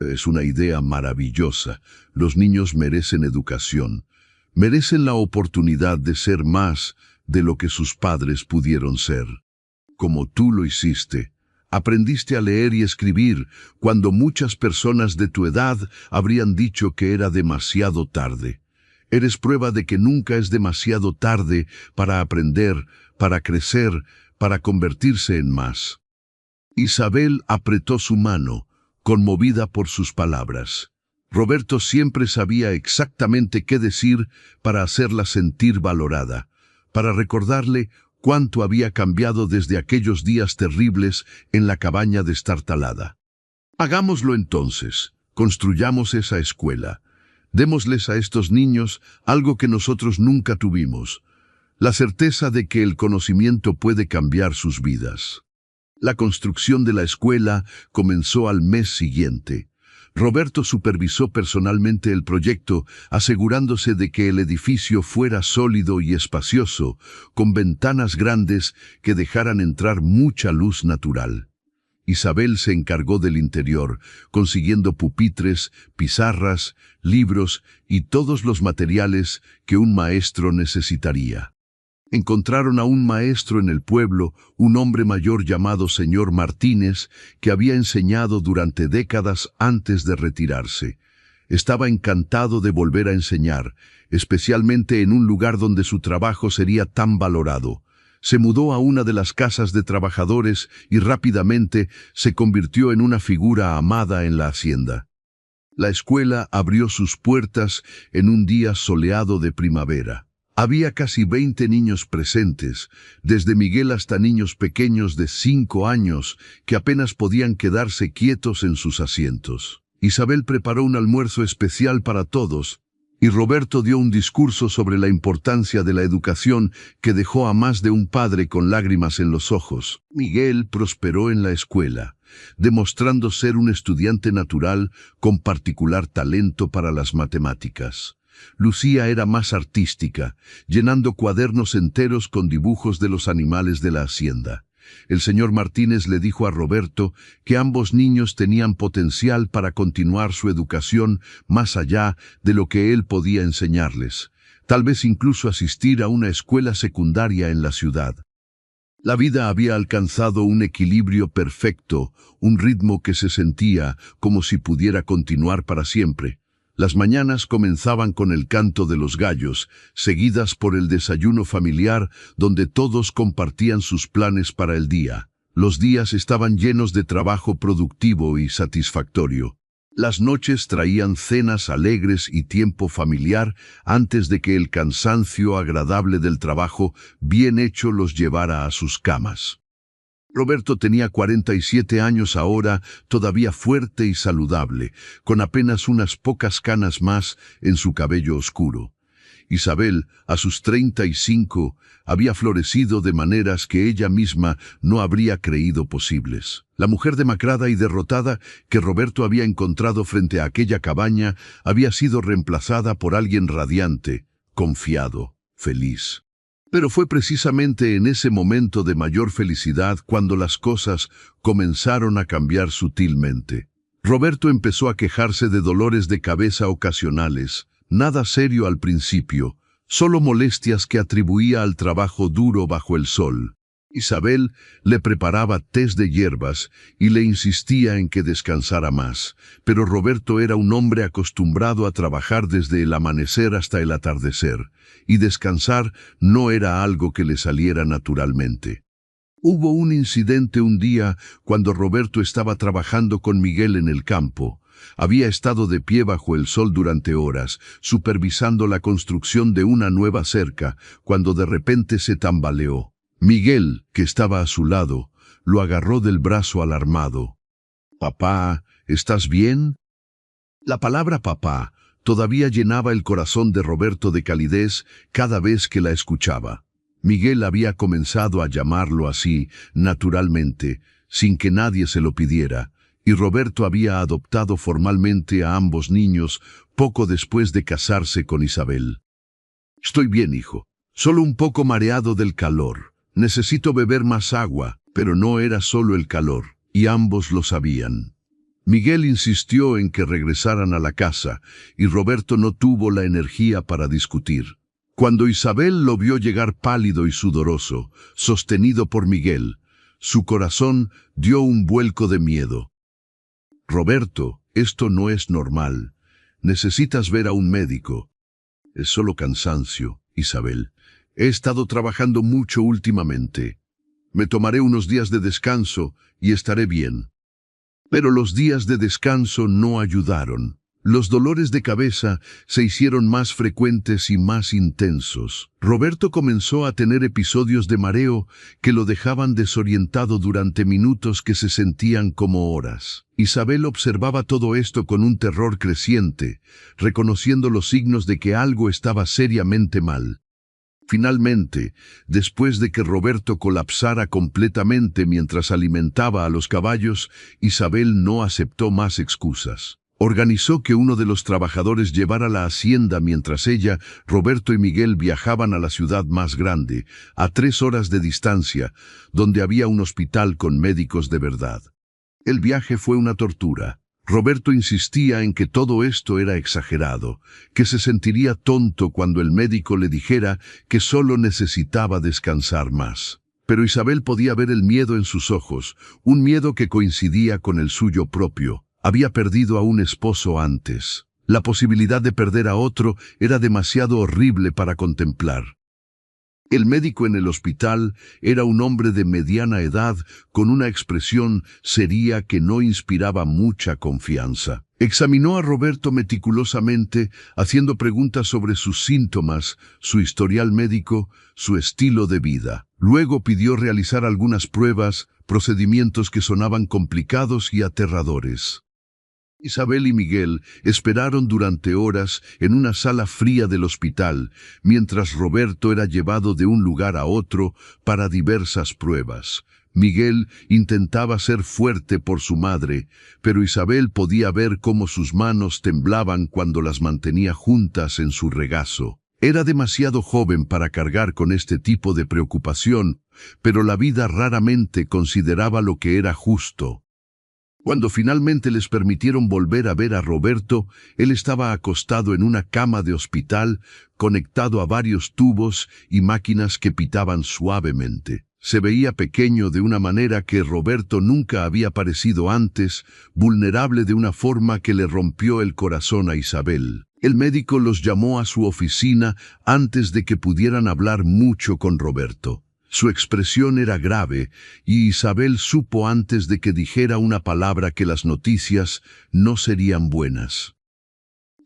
Es una idea maravillosa. Los niños merecen educación, merecen la oportunidad de ser más de lo que sus padres pudieron ser. Como tú lo hiciste, aprendiste a leer y escribir cuando muchas personas de tu edad habrían dicho que era demasiado tarde. Eres prueba de que nunca es demasiado tarde para aprender, para crecer, para convertirse en más. Isabel apretó su mano, conmovida por sus palabras. Roberto siempre sabía exactamente qué decir para hacerla sentir valorada, para recordarle cuánto había cambiado desde aquellos días terribles en la cabaña destartalada. Hagámoslo entonces, construyamos esa escuela. Démosles a estos niños algo que nosotros nunca tuvimos, la certeza de que el conocimiento puede cambiar sus vidas. La construcción de la escuela comenzó al mes siguiente. Roberto supervisó personalmente el proyecto, asegurándose de que el edificio fuera sólido y espacioso, con ventanas grandes que dejaran entrar mucha luz natural. Isabel se encargó del interior, consiguiendo pupitres, pizarras, libros y todos los materiales que un maestro necesitaría. Encontraron a un maestro en el pueblo, un hombre mayor llamado señor Martínez, que había enseñado durante décadas antes de retirarse. Estaba encantado de volver a enseñar, especialmente en un lugar donde su trabajo sería tan valorado. Se mudó a una de las casas de trabajadores y rápidamente se convirtió en una figura amada en la hacienda. La escuela abrió sus puertas en un día soleado de primavera. Había casi 20 niños presentes, desde Miguel hasta niños pequeños de 5 años que apenas podían quedarse quietos en sus asientos. Isabel preparó un almuerzo especial para todos, y Roberto dio un discurso sobre la importancia de la educación que dejó a más de un padre con lágrimas en los ojos. Miguel prosperó en la escuela, demostrando ser un estudiante natural con particular talento para las matemáticas. Lucía era más artística, llenando cuadernos enteros con dibujos de los animales de la hacienda. El señor Martínez le dijo a Roberto que ambos niños tenían potencial para continuar su educación más allá de lo que él podía enseñarles, tal vez incluso asistir a una escuela secundaria en la ciudad. La vida había alcanzado un equilibrio perfecto, un ritmo que se sentía como si pudiera continuar para siempre. Las mañanas comenzaban con el canto de los gallos, seguidas por el desayuno familiar donde todos compartían sus planes para el día. Los días estaban llenos de trabajo productivo y satisfactorio. Las noches traían cenas alegres y tiempo familiar antes de que el cansancio agradable del trabajo bien hecho los llevara a sus camas. Roberto tenía 47 años ahora, todavía fuerte y saludable, con apenas unas pocas canas más en su cabello oscuro. Isabel, a sus 35, había florecido de maneras que ella misma no habría creído posibles. La mujer demacrada y derrotada que Roberto había encontrado frente a aquella cabaña había sido reemplazada por alguien radiante, confiado, feliz. Pero fue precisamente en ese momento de mayor felicidad cuando las cosas comenzaron a cambiar sutilmente. Roberto empezó a quejarse de dolores de cabeza ocasionales, nada serio al principio, solo molestias que atribuía al trabajo duro bajo el sol. Isabel le preparaba tés de hierbas y le insistía en que descansara más, pero Roberto era un hombre acostumbrado a trabajar desde el amanecer hasta el atardecer, y descansar no era algo que le saliera naturalmente. Hubo un incidente un día cuando Roberto estaba trabajando con Miguel en el campo. Había estado de pie bajo el sol durante horas, supervisando la construcción de una nueva cerca, cuando de repente se tambaleó. Miguel, que estaba a su lado, lo agarró del brazo alarmado. «Papá, ¿estás bien?» La palabra papá todavía llenaba el corazón de Roberto de calidez cada vez que la escuchaba. Miguel había comenzado a llamarlo así, naturalmente, sin que nadie se lo pidiera, y Roberto había adoptado formalmente a ambos niños poco después de casarse con Isabel. «Estoy bien, hijo, solo un poco mareado del calor. Necesito beber más agua», pero no era solo el calor, y ambos lo sabían. Miguel insistió en que regresaran a la casa, y Roberto no tuvo la energía para discutir. Cuando Isabel lo vio llegar pálido y sudoroso, sostenido por Miguel, su corazón dio un vuelco de miedo. «Roberto, esto no es normal. Necesitas ver a un médico». «Es solo cansancio, Isabel. He estado trabajando mucho últimamente. Me tomaré unos días de descanso y estaré bien». Pero los días de descanso no ayudaron. Los dolores de cabeza se hicieron más frecuentes y más intensos. Roberto comenzó a tener episodios de mareo que lo dejaban desorientado durante minutos que se sentían como horas. Isabel observaba todo esto con un terror creciente, reconociendo los signos de que algo estaba seriamente mal. Finalmente, después de que Roberto colapsara completamente mientras alimentaba a los caballos, Isabel no aceptó más excusas. Organizó que uno de los trabajadores llevara la hacienda mientras ella, Roberto y Miguel viajaban a la ciudad más grande, a 3 horas de distancia, donde había un hospital con médicos de verdad. El viaje fue una tortura. Roberto insistía en que todo esto era exagerado, que se sentiría tonto cuando el médico le dijera que solo necesitaba descansar más. Pero Isabel podía ver el miedo en sus ojos, un miedo que coincidía con el suyo propio. Había perdido a un esposo antes. La posibilidad de perder a otro era demasiado horrible para contemplar. El médico en el hospital era un hombre de mediana edad con una expresión seria que no inspiraba mucha confianza. Examinó a Roberto meticulosamente, haciendo preguntas sobre sus síntomas, su historial médico, su estilo de vida. Luego pidió realizar algunas pruebas, procedimientos que sonaban complicados y aterradores. Isabel y Miguel esperaron durante horas en una sala fría del hospital, mientras Roberto era llevado de un lugar a otro para diversas pruebas. Miguel intentaba ser fuerte por su madre, pero Isabel podía ver cómo sus manos temblaban cuando las mantenía juntas en su regazo. Era demasiado joven para cargar con este tipo de preocupación, pero la vida raramente consideraba lo que era justo. Cuando finalmente les permitieron volver a ver a Roberto, él estaba acostado en una cama de hospital, conectado a varios tubos y máquinas que pitaban suavemente. Se veía pequeño de una manera que Roberto nunca había parecido antes, vulnerable de una forma que le rompió el corazón a Isabel. El médico los llamó a su oficina antes de que pudieran hablar mucho con Roberto. Su expresión era grave, y Isabel supo antes de que dijera una palabra que las noticias no serían buenas.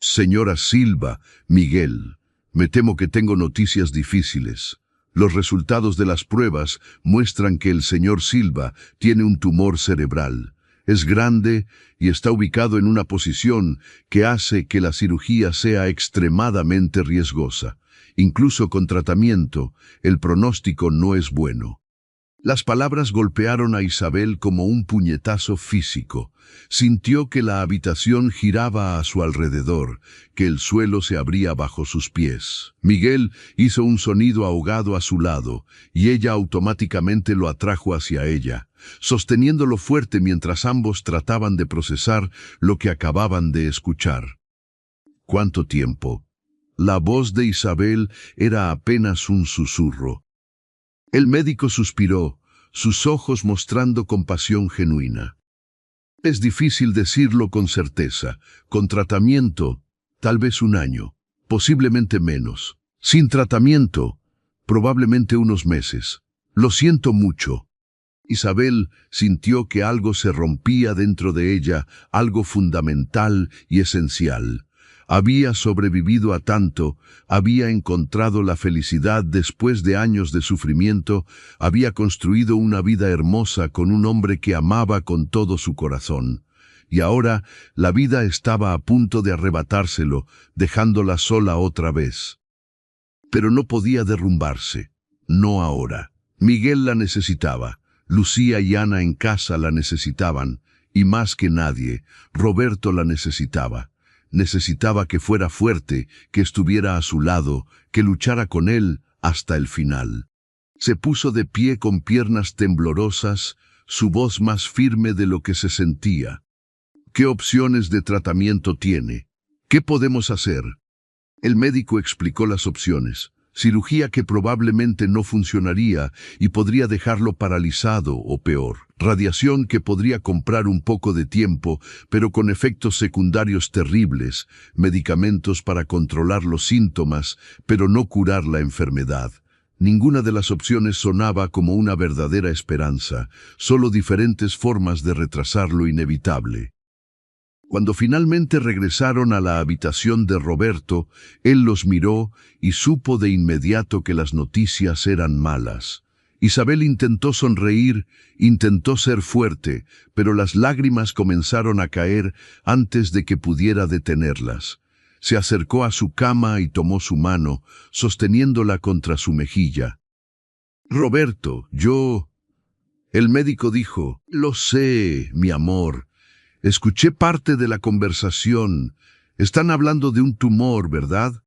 Señora Silva, Miguel, me temo que tengo noticias difíciles. Los resultados de las pruebas muestran que el señor Silva tiene un tumor cerebral. Es grande y está ubicado en una posición que hace que la cirugía sea extremadamente riesgosa. Incluso con tratamiento, el pronóstico no es bueno. Las palabras golpearon a Isabel como un puñetazo físico. Sintió que la habitación giraba a su alrededor, que el suelo se abría bajo sus pies. Miguel hizo un sonido ahogado a su lado, y ella automáticamente lo atrajo hacia ella, sosteniéndolo fuerte mientras ambos trataban de procesar lo que acababan de escuchar. ¿Cuánto tiempo? La voz de Isabel era apenas un susurro. El médico suspiró, sus ojos mostrando compasión genuina. Es difícil decirlo con certeza. Con tratamiento, tal vez 1 año, posiblemente menos. Sin tratamiento, probablemente unos meses. Lo siento mucho. Isabel sintió que algo se rompía dentro de ella, algo fundamental y esencial. Había sobrevivido a tanto, había encontrado la felicidad después de años de sufrimiento, había construido una vida hermosa con un hombre que amaba con todo su corazón. Y ahora la vida estaba a punto de arrebatárselo, dejándola sola otra vez. Pero no podía derrumbarse, no ahora. Miguel la necesitaba, Lucía y Ana en casa la necesitaban, y más que nadie, Roberto la necesitaba. Necesitaba que fuera fuerte, que estuviera a su lado, que luchara con él hasta el final. Se puso de pie con piernas temblorosas, su voz más firme de lo que se sentía. ¿Qué opciones de tratamiento tiene? ¿Qué podemos hacer? El médico explicó las opciones. Cirugía que probablemente no funcionaría y podría dejarlo paralizado o peor. Radiación que podría comprar un poco de tiempo, pero con efectos secundarios terribles. Medicamentos para controlar los síntomas, pero no curar la enfermedad. Ninguna de las opciones sonaba como una verdadera esperanza, solo diferentes formas de retrasar lo inevitable. Cuando finalmente regresaron a la habitación de Roberto, él los miró y supo de inmediato que las noticias eran malas. Isabel intentó sonreír, intentó ser fuerte, pero las lágrimas comenzaron a caer antes de que pudiera detenerlas. Se acercó a su cama y tomó su mano, sosteniéndola contra su mejilla. «Roberto, yo...» El médico dijo, «Lo sé, mi amor. Escuché parte de la conversación. Están hablando de un tumor, ¿verdad?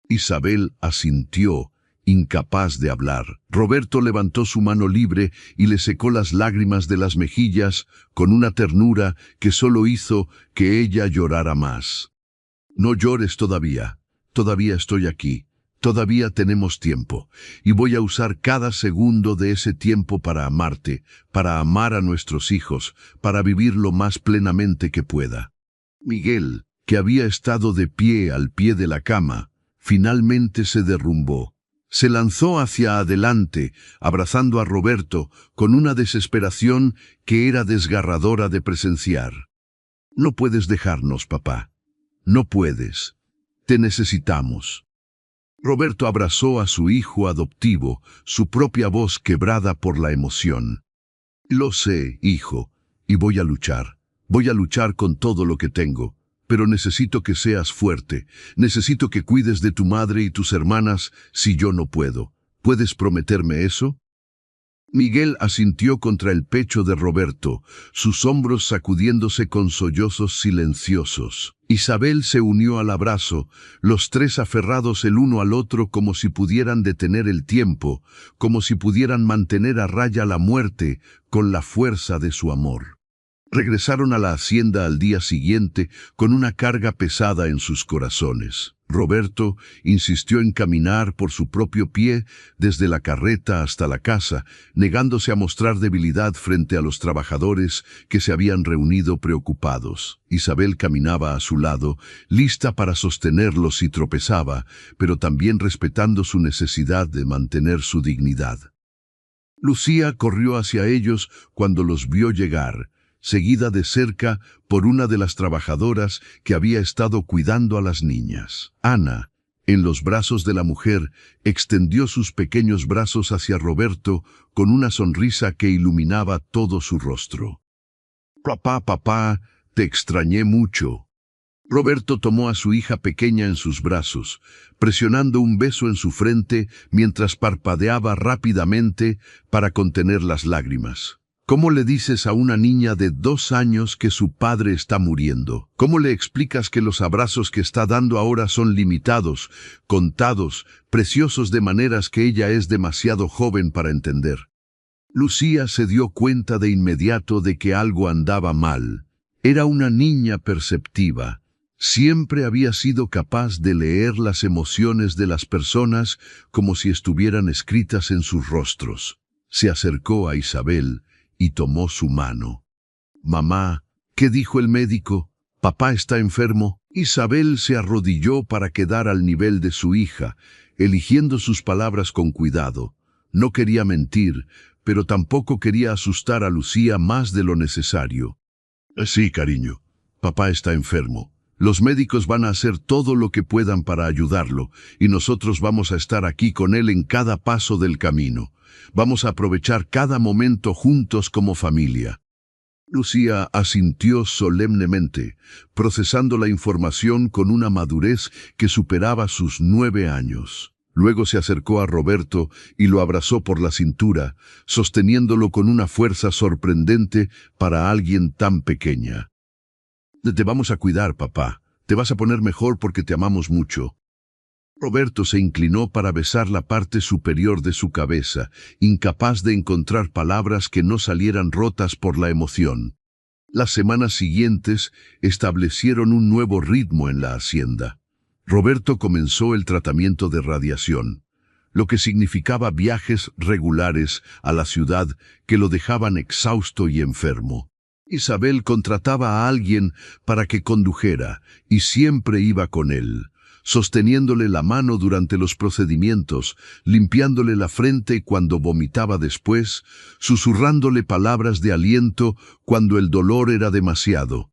Isabel asintió, incapaz de hablar. Roberto levantó su mano libre y le secó las lágrimas de las mejillas con una ternura que solo hizo que ella llorara más. No llores todavía. Todavía estoy aquí. Todavía tenemos tiempo. Y voy a usar cada segundo de ese tiempo para amarte, para amar a nuestros hijos, para vivir lo más plenamente que pueda. Miguel, que había estado de pie al pie de la cama, finalmente se derrumbó. Se lanzó hacia adelante, abrazando a Roberto con una desesperación que era desgarradora de presenciar. No puedes dejarnos, papá. No puedes. Te necesitamos. Roberto abrazó a su hijo adoptivo, su propia voz quebrada por la emoción. Lo sé, hijo, y voy a luchar. Voy a luchar con todo lo que tengo. Pero necesito que seas fuerte. Necesito que cuides de tu madre y tus hermanas si yo no puedo. ¿Puedes prometerme eso? Miguel asintió contra el pecho de Roberto, sus hombros sacudiéndose con sollozos silenciosos. Isabel se unió al abrazo, los tres aferrados el uno al otro como si pudieran detener el tiempo, como si pudieran mantener a raya la muerte con la fuerza de su amor. Regresaron a la hacienda al día siguiente con una carga pesada en sus corazones. Roberto insistió en caminar por su propio pie desde la carreta hasta la casa, negándose a mostrar debilidad frente a los trabajadores que se habían reunido preocupados. Isabel caminaba a su lado, lista para sostenerlo si tropezaba, pero también respetando su necesidad de mantener su dignidad. Lucía corrió hacia ellos cuando los vio llegar, seguida de cerca por una de las trabajadoras que había estado cuidando a las niñas. Ana, en los brazos de la mujer, extendió sus pequeños brazos hacia Roberto con una sonrisa que iluminaba todo su rostro. Papá, te extrañé mucho. Roberto tomó a su hija pequeña en sus brazos, presionando un beso en su frente mientras parpadeaba rápidamente para contener las lágrimas. ¿Cómo le dices a una niña de 2 años que su padre está muriendo? ¿Cómo le explicas que los abrazos que está dando ahora son limitados, contados, preciosos de maneras que ella es demasiado joven para entender? Lucía se dio cuenta de inmediato de que algo andaba mal. Era una niña perceptiva. Siempre había sido capaz de leer las emociones de las personas como si estuvieran escritas en sus rostros. Se acercó a Isabel y tomó su mano. Mamá, ¿qué dijo el médico? ¿Papá está enfermo? Isabel se arrodilló para quedar al nivel de su hija, eligiendo sus palabras con cuidado. No quería mentir, pero tampoco quería asustar a Lucía más de lo necesario. Sí, cariño, papá está enfermo. Los médicos van a hacer todo lo que puedan para ayudarlo, y nosotros vamos a estar aquí con él en cada paso del camino. Vamos a aprovechar cada momento juntos como familia. Lucía asintió solemnemente, procesando la información con una madurez que superaba sus 9 años. Luego se acercó a Roberto y lo abrazó por la cintura, sosteniéndolo con una fuerza sorprendente para alguien tan pequeña. Te vamos a cuidar, papá. Te vas a poner mejor porque te amamos mucho. Roberto se inclinó para besar la parte superior de su cabeza, incapaz de encontrar palabras que no salieran rotas por la emoción. Las semanas siguientes establecieron un nuevo ritmo en la hacienda. Roberto comenzó el tratamiento de radiación, lo que significaba viajes regulares a la ciudad que lo dejaban exhausto y enfermo. Isabel contrataba a alguien para que condujera y siempre iba con él, sosteniéndole la mano durante los procedimientos, limpiándole la frente cuando vomitaba después, susurrándole palabras de aliento cuando el dolor era demasiado.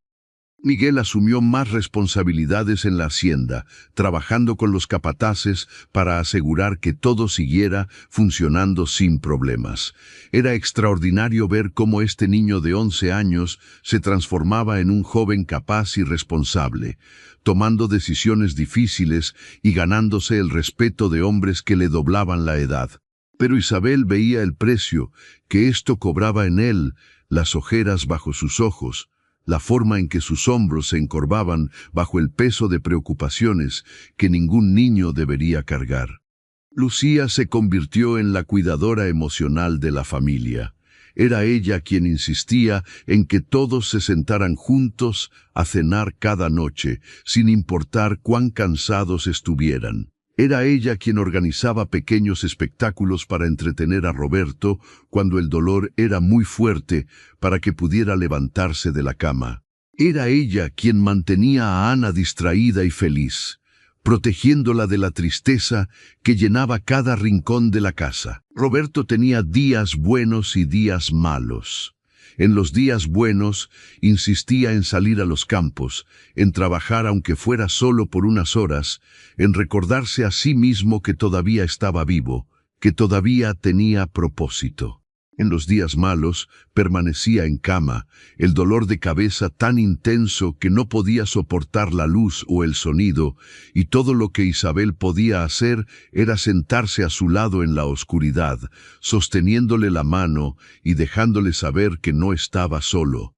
Miguel asumió más responsabilidades en la hacienda, trabajando con los capataces para asegurar que todo siguiera funcionando sin problemas. Era extraordinario ver cómo este niño de 11 años se transformaba en un joven capaz y responsable, tomando decisiones difíciles y ganándose el respeto de hombres que le doblaban la edad. Pero Isabel veía el precio que esto cobraba en él, las ojeras bajo sus ojos, la forma en que sus hombros se encorvaban bajo el peso de preocupaciones que ningún niño debería cargar. Lucía se convirtió en la cuidadora emocional de la familia. Era ella quien insistía en que todos se sentaran juntos a cenar cada noche, sin importar cuán cansados estuvieran. Era ella quien organizaba pequeños espectáculos para entretener a Roberto cuando el dolor era muy fuerte para que pudiera levantarse de la cama. Era ella quien mantenía a Ana distraída y feliz, protegiéndola de la tristeza que llenaba cada rincón de la casa. Roberto tenía días buenos y días malos. En los días buenos, insistía en salir a los campos, en trabajar aunque fuera solo por unas horas, en recordarse a sí mismo que todavía estaba vivo, que todavía tenía propósito. En los días malos, permanecía en cama, el dolor de cabeza tan intenso que no podía soportar la luz o el sonido, y todo lo que Isabel podía hacer era sentarse a su lado en la oscuridad, sosteniéndole la mano y dejándole saber que no estaba solo.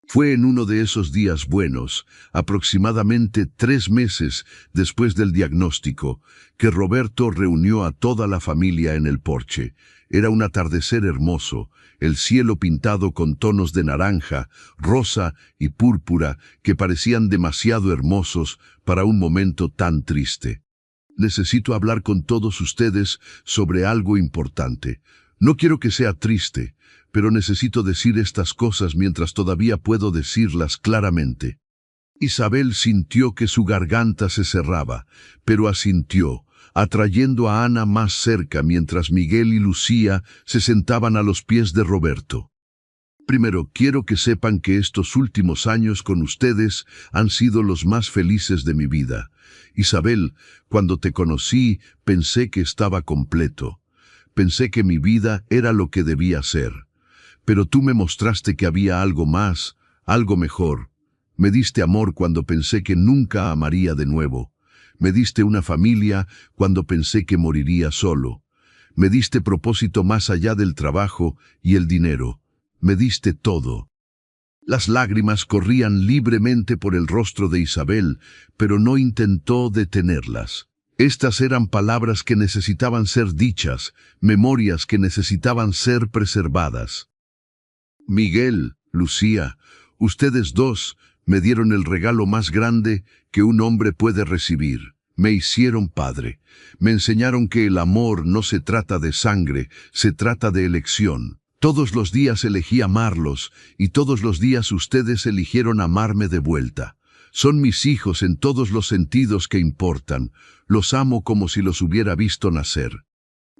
Fue en uno de esos días buenos, aproximadamente 3 meses después del diagnóstico, que Roberto reunió a toda la familia en el porche. Era un atardecer hermoso, el cielo pintado con tonos de naranja, rosa y púrpura que parecían demasiado hermosos para un momento tan triste. Necesito hablar con todos ustedes sobre algo importante. No quiero que sea triste, pero necesito decir estas cosas mientras todavía puedo decirlas claramente. Isabel sintió que su garganta se cerraba, pero asintió, atrayendo a Ana más cerca mientras Miguel y Lucía se sentaban a los pies de Roberto. Primero, quiero que sepan que estos últimos años con ustedes han sido los más felices de mi vida. Isabel, cuando te conocí, pensé que estaba completo. Pensé que mi vida era lo que debía ser. Pero tú me mostraste que había algo más, algo mejor. Me diste amor cuando pensé que nunca amaría de nuevo. Me diste una familia cuando pensé que moriría solo. Me diste propósito más allá del trabajo y el dinero. Me diste todo. Las lágrimas corrían libremente por el rostro de Isabel, pero no intentó detenerlas. Estas eran palabras que necesitaban ser dichas, memorias que necesitaban ser preservadas. Miguel, Lucía, ustedes dos me dieron el regalo más grande que un hombre puede recibir. Me hicieron padre. Me enseñaron que el amor no se trata de sangre, se trata de elección. Todos los días elegí amarlos, y todos los días ustedes eligieron amarme de vuelta. Son mis hijos en todos los sentidos que importan. Los amo como si los hubiera visto nacer.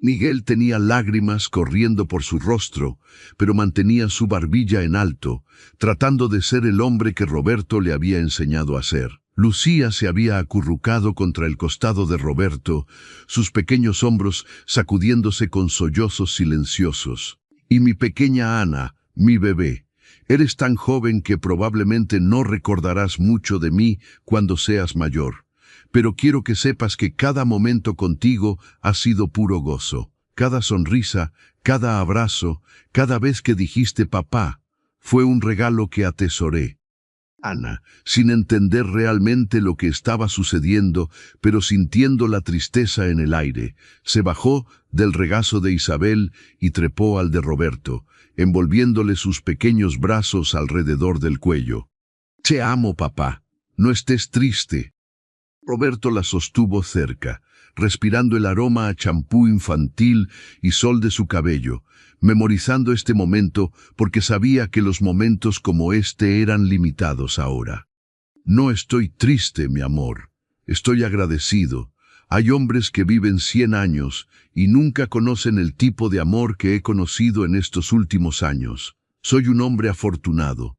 Miguel tenía lágrimas corriendo por su rostro, pero mantenía su barbilla en alto, tratando de ser el hombre que Roberto le había enseñado a ser. Lucía se había acurrucado contra el costado de Roberto, sus pequeños hombros sacudiéndose con sollozos silenciosos. Y mi pequeña Ana, mi bebé, eres tan joven que probablemente no recordarás mucho de mí cuando seas mayor. Pero quiero que sepas que cada momento contigo ha sido puro gozo. Cada sonrisa, cada abrazo, cada vez que dijiste papá, fue un regalo que atesoré. Ana, sin entender realmente lo que estaba sucediendo, pero sintiendo la tristeza en el aire, se bajó del regazo de Isabel y trepó al de Roberto, envolviéndole sus pequeños brazos alrededor del cuello. Te amo, papá. No estés triste. Roberto la sostuvo cerca, respirando el aroma a champú infantil y sol de su cabello, memorizando este momento porque sabía que los momentos como este eran limitados ahora. No estoy triste, mi amor. Estoy agradecido. Hay hombres que viven 100 años y nunca conocen el tipo de amor que he conocido en estos últimos años. Soy un hombre afortunado.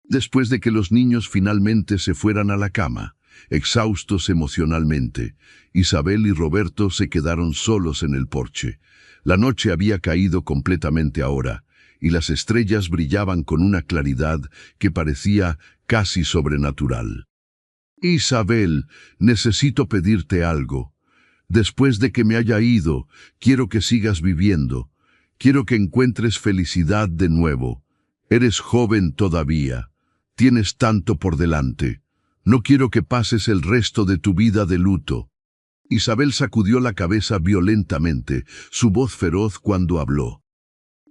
Después de que los niños finalmente se fueran a la cama, exhaustos emocionalmente, Isabel y Roberto se quedaron solos en el porche. La noche había caído completamente ahora, y las estrellas brillaban con una claridad que parecía casi sobrenatural. Isabel, necesito pedirte algo. Después de que me haya ido, quiero que sigas viviendo. Quiero que encuentres felicidad de nuevo. Eres joven todavía. Tienes tanto por delante. No quiero que pases el resto de tu vida de luto. Isabel sacudió la cabeza violentamente, su voz feroz cuando habló.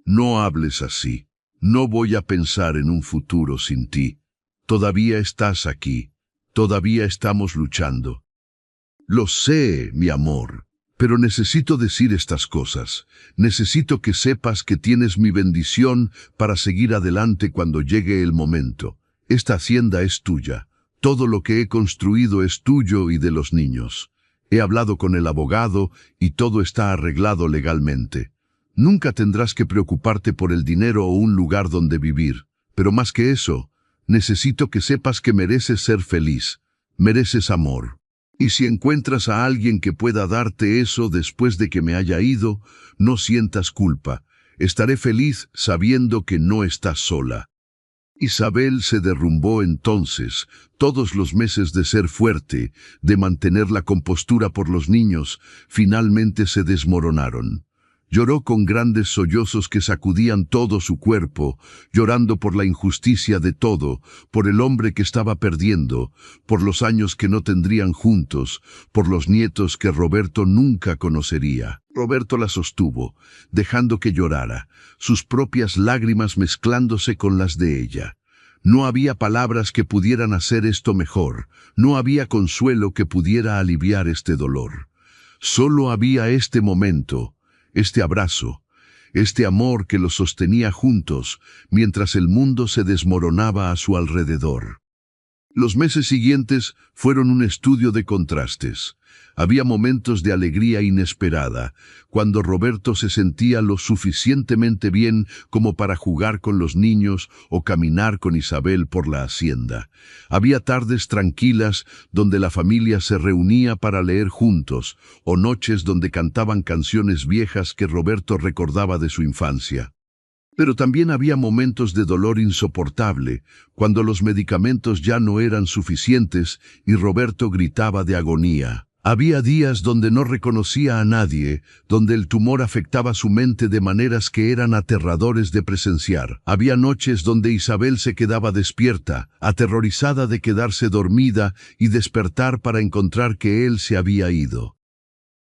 No hables así. No voy a pensar en un futuro sin ti. Todavía estás aquí. Todavía estamos luchando. Lo sé, mi amor, pero necesito decir estas cosas. Necesito que sepas que tienes mi bendición para seguir adelante cuando llegue el momento. Esta hacienda es tuya. Todo lo que he construido es tuyo y de los niños. He hablado con el abogado y todo está arreglado legalmente. Nunca tendrás que preocuparte por el dinero o un lugar donde vivir. Pero más que eso, necesito que sepas que mereces ser feliz. Mereces amor. Y si encuentras a alguien que pueda darte eso después de que me haya ido, no sientas culpa. Estaré feliz sabiendo que no estás sola. Isabel se derrumbó entonces. Todos los meses de ser fuerte, de mantener la compostura por los niños, finalmente se desmoronaron. Lloró con grandes sollozos que sacudían todo su cuerpo, llorando por la injusticia de todo, por el hombre que estaba perdiendo, por los años que no tendrían juntos, por los nietos que Roberto nunca conocería. Roberto la sostuvo, dejando que llorara, sus propias lágrimas mezclándose con las de ella. No había palabras que pudieran hacer esto mejor, no había consuelo que pudiera aliviar este dolor. Solo había este momento, este abrazo, este amor que los sostenía juntos mientras el mundo se desmoronaba a su alrededor. Los meses siguientes fueron un estudio de contrastes. Había momentos de alegría inesperada, cuando Roberto se sentía lo suficientemente bien como para jugar con los niños o caminar con Isabel por la hacienda. Había tardes tranquilas donde la familia se reunía para leer juntos, o noches donde cantaban canciones viejas que Roberto recordaba de su infancia. Pero también había momentos de dolor insoportable, cuando los medicamentos ya no eran suficientes y Roberto gritaba de agonía. Había días donde no reconocía a nadie, donde el tumor afectaba su mente de maneras que eran aterradores de presenciar. Había noches donde Isabel se quedaba despierta, aterrorizada de quedarse dormida y despertar para encontrar que él se había ido.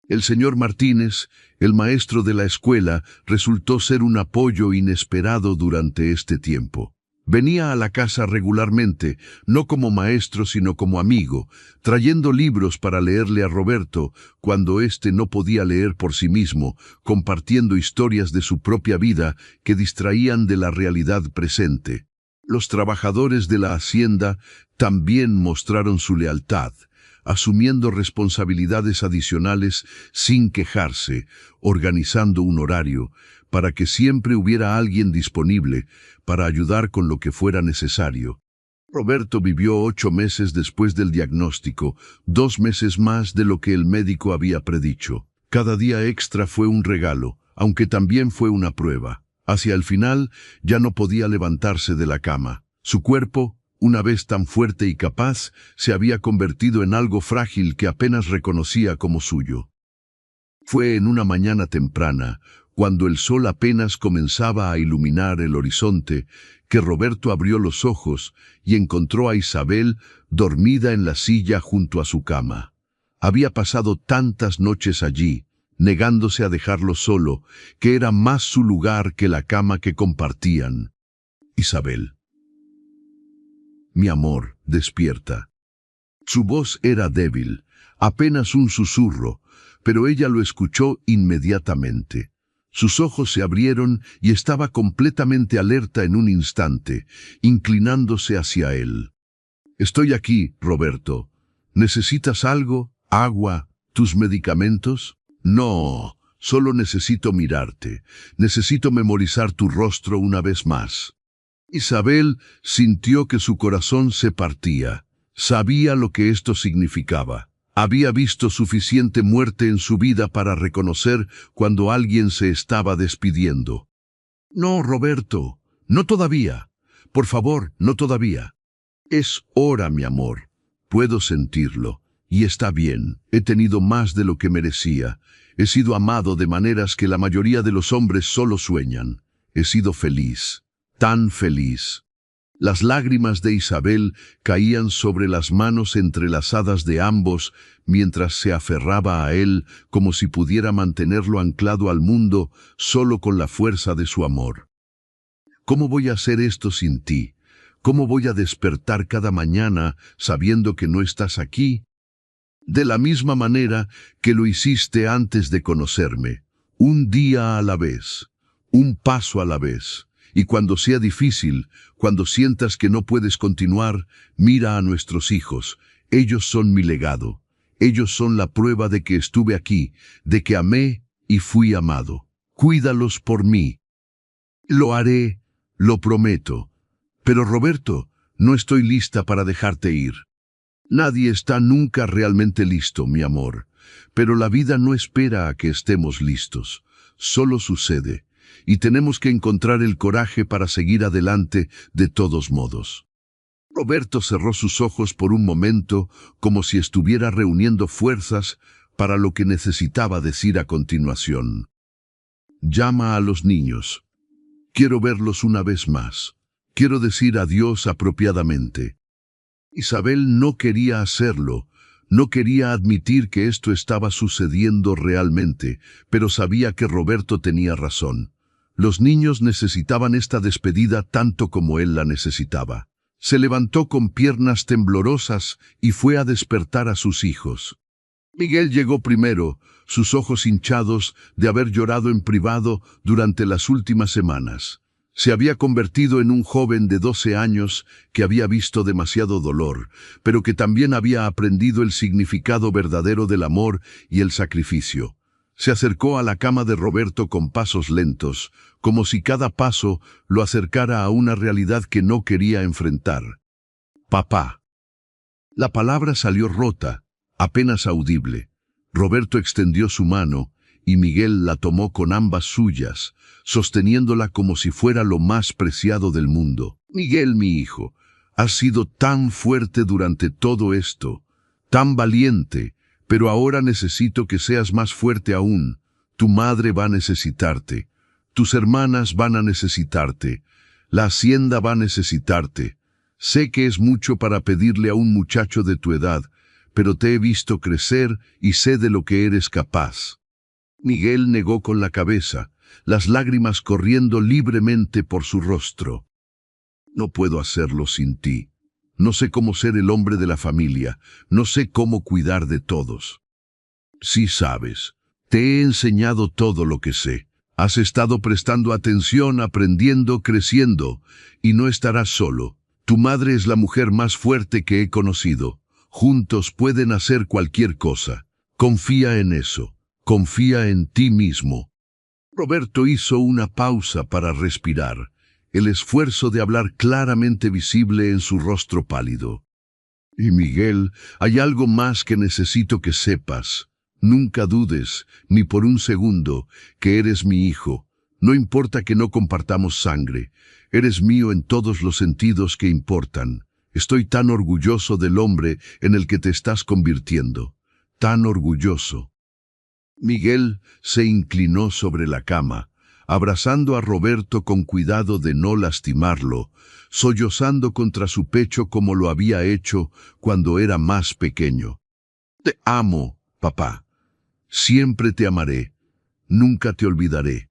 El señor Martínez, el maestro de la escuela, resultó ser un apoyo inesperado durante este tiempo. Venía a la casa regularmente, no como maestro sino como amigo, trayendo libros para leerle a Roberto cuando éste no podía leer por sí mismo, compartiendo historias de su propia vida que distraían de la realidad presente. Los trabajadores de la hacienda también mostraron su lealtad, asumiendo responsabilidades adicionales sin quejarse, organizando un horario, para que siempre hubiera alguien disponible para ayudar con lo que fuera necesario. Roberto vivió 8 meses después del diagnóstico, 2 meses más de lo que el médico había predicho. Cada día extra fue un regalo, aunque también fue una prueba. Hacia el final ya no podía levantarse de la cama. Su cuerpo, una vez tan fuerte y capaz, se había convertido en algo frágil que apenas reconocía como suyo. Fue en una mañana temprana, cuando el sol apenas comenzaba a iluminar el horizonte, que Roberto abrió los ojos y encontró a Isabel dormida en la silla junto a su cama. Había pasado tantas noches allí, negándose a dejarlo solo, que era más su lugar que la cama que compartían. Isabel. Mi amor, despierta. Su voz era débil, apenas un susurro, pero ella lo escuchó inmediatamente. Sus ojos se abrieron y estaba completamente alerta en un instante, inclinándose hacia él. Estoy aquí, Roberto. ¿Necesitas algo? ¿Agua? ¿Tus medicamentos? No, solo necesito mirarte. Necesito memorizar tu rostro una vez más. Isabel sintió que su corazón se partía. Sabía lo que esto significaba. Había visto suficiente muerte en su vida para reconocer cuando alguien se estaba despidiendo. No, Roberto, no todavía. Por favor, no todavía. Es hora, mi amor. Puedo sentirlo. Y está bien. He tenido más de lo que merecía. He sido amado de maneras que la mayoría de los hombres solo sueñan. He sido feliz. Tan feliz. Las lágrimas de Isabel caían sobre las manos entrelazadas de ambos mientras se aferraba a él como si pudiera mantenerlo anclado al mundo solo con la fuerza de su amor. ¿Cómo voy a hacer esto sin ti? ¿Cómo voy a despertar cada mañana sabiendo que no estás aquí? De la misma manera que lo hiciste antes de conocerme, un día a la vez, un paso a la vez. Y cuando sea difícil, cuando sientas que no puedes continuar, mira a nuestros hijos. Ellos son mi legado. Ellos son la prueba de que estuve aquí, de que amé y fui amado. Cuídalos por mí. Lo haré, lo prometo. Pero Roberto, no estoy lista para dejarte ir. Nadie está nunca realmente listo, mi amor. Pero la vida no espera a que estemos listos. Solo sucede. Y tenemos que encontrar el coraje para seguir adelante de todos modos. Roberto cerró sus ojos por un momento, como si estuviera reuniendo fuerzas para lo que necesitaba decir a continuación. Llama a los niños. Quiero verlos una vez más. Quiero decir adiós apropiadamente. Isabel no quería hacerlo. No quería admitir que esto estaba sucediendo realmente, pero sabía que Roberto tenía razón. Los niños necesitaban esta despedida tanto como él la necesitaba. Se levantó con piernas temblorosas y fue a despertar a sus hijos. Miguel llegó primero, sus ojos hinchados de haber llorado en privado durante las últimas semanas. Se había convertido en un joven de 12 años que había visto demasiado dolor, pero que también había aprendido el significado verdadero del amor y el sacrificio. Se acercó a la cama de Roberto con pasos lentos, como si cada paso lo acercara a una realidad que no quería enfrentar. Papá. La palabra salió rota, apenas audible. Roberto extendió su mano y Miguel la tomó con ambas suyas, sosteniéndola como si fuera lo más preciado del mundo. Miguel, mi hijo, has sido tan fuerte durante todo esto, tan valiente, pero ahora necesito que seas más fuerte aún. Tu madre va a necesitarte. Tus hermanas van a necesitarte. La hacienda va a necesitarte. Sé que es mucho para pedirle a un muchacho de tu edad, pero te he visto crecer y sé de lo que eres capaz. Miguel negó con la cabeza, las lágrimas corriendo libremente por su rostro. No puedo hacerlo sin ti. No sé cómo ser el hombre de la familia, no sé cómo cuidar de todos. Sí sabes, te he enseñado todo lo que sé. Has estado prestando atención, aprendiendo, creciendo, y no estarás solo. Tu madre es la mujer más fuerte que he conocido. Juntos pueden hacer cualquier cosa. Confía en eso. Confía en ti mismo. Roberto hizo una pausa para respirar, el esfuerzo de hablar claramente visible en su rostro pálido. Y Miguel, hay algo más que necesito que sepas. Nunca dudes, ni por un segundo, que eres mi hijo. No importa que no compartamos sangre. Eres mío en todos los sentidos que importan. Estoy tan orgulloso del hombre en el que te estás convirtiendo. Tan orgulloso. Miguel se inclinó sobre la cama, abrazando a Roberto con cuidado de no lastimarlo, sollozando contra su pecho como lo había hecho cuando era más pequeño. Te amo, papá. Siempre te amaré. Nunca te olvidaré.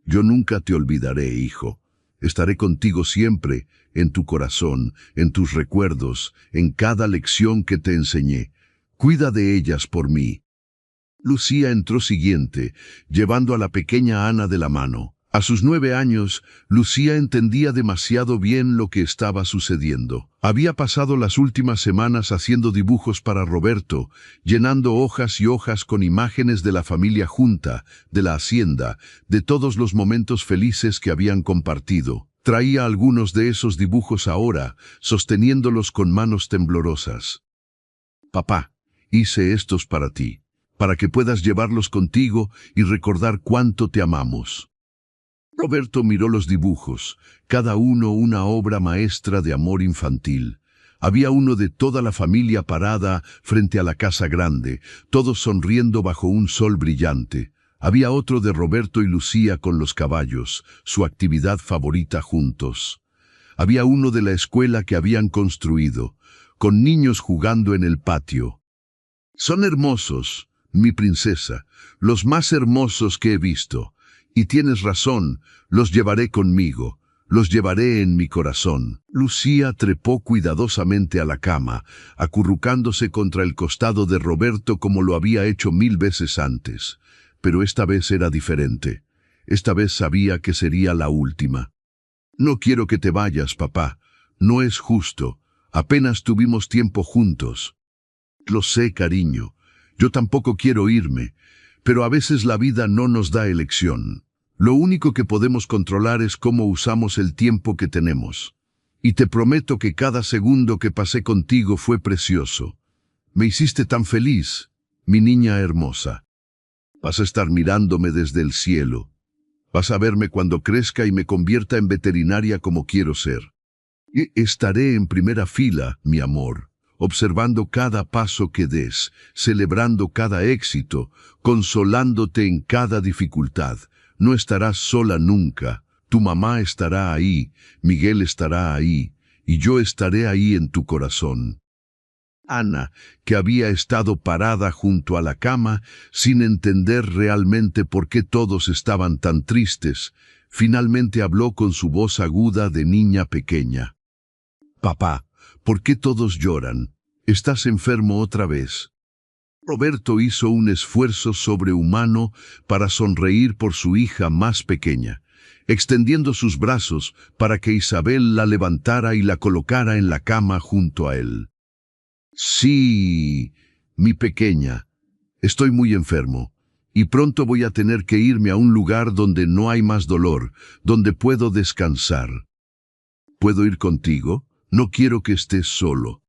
Yo nunca te olvidaré, hijo. Estaré contigo siempre, en tu corazón, en tus recuerdos, en cada lección que te enseñé. Cuida de ellas por mí. Lucía entró siguiente, llevando a la pequeña Ana de la mano. A sus 9 años, Lucía entendía demasiado bien lo que estaba sucediendo. Había pasado las últimas semanas haciendo dibujos para Roberto, llenando hojas y hojas con imágenes de la familia junta, de la hacienda, de todos los momentos felices que habían compartido. Traía algunos de esos dibujos ahora, sosteniéndolos con manos temblorosas. Papá, hice estos para ti, para que puedas llevarlos contigo y recordar cuánto te amamos. Roberto miró los dibujos, cada uno una obra maestra de amor infantil. Había uno de toda la familia parada frente a la casa grande, todos sonriendo bajo un sol brillante. Había otro de Roberto y Lucía con los caballos, su actividad favorita juntos. Había uno de la escuela que habían construido, con niños jugando en el patio. Son hermosos, mi princesa, los más hermosos que he visto. Y tienes razón, los llevaré conmigo, los llevaré en mi corazón. Lucía trepó cuidadosamente a la cama, acurrucándose contra el costado de Roberto como lo había hecho 1000 veces antes. Pero esta vez era diferente. Esta vez sabía que sería la última. No quiero que te vayas, papá. No es justo. Apenas tuvimos tiempo juntos. Lo sé, cariño. Yo tampoco quiero irme, pero a veces la vida no nos da elección. Lo único que podemos controlar es cómo usamos el tiempo que tenemos. Y te prometo que cada segundo que pasé contigo fue precioso. Me hiciste tan feliz, mi niña hermosa. Vas a estar mirándome desde el cielo. Vas a verme cuando crezca y me convierta en veterinaria como quiero ser. Y estaré en primera fila, mi amor, observando cada paso que des, celebrando cada éxito, consolándote en cada dificultad. No estarás sola nunca. Tu mamá estará ahí, Miguel estará ahí, y yo estaré ahí en tu corazón. Ana, que había estado parada junto a la cama, sin entender realmente por qué todos estaban tan tristes, finalmente habló con su voz aguda de niña pequeña. «Papá, ¿por qué todos lloran? ¿Estás enfermo otra vez?» Roberto hizo un esfuerzo sobrehumano para sonreír por su hija más pequeña, extendiendo sus brazos para que Isabel la levantara y la colocara en la cama junto a él. «Sí, mi pequeña, estoy muy enfermo, y pronto voy a tener que irme a un lugar donde no hay más dolor, donde puedo descansar. ¿Puedo ir contigo? No quiero que estés solo».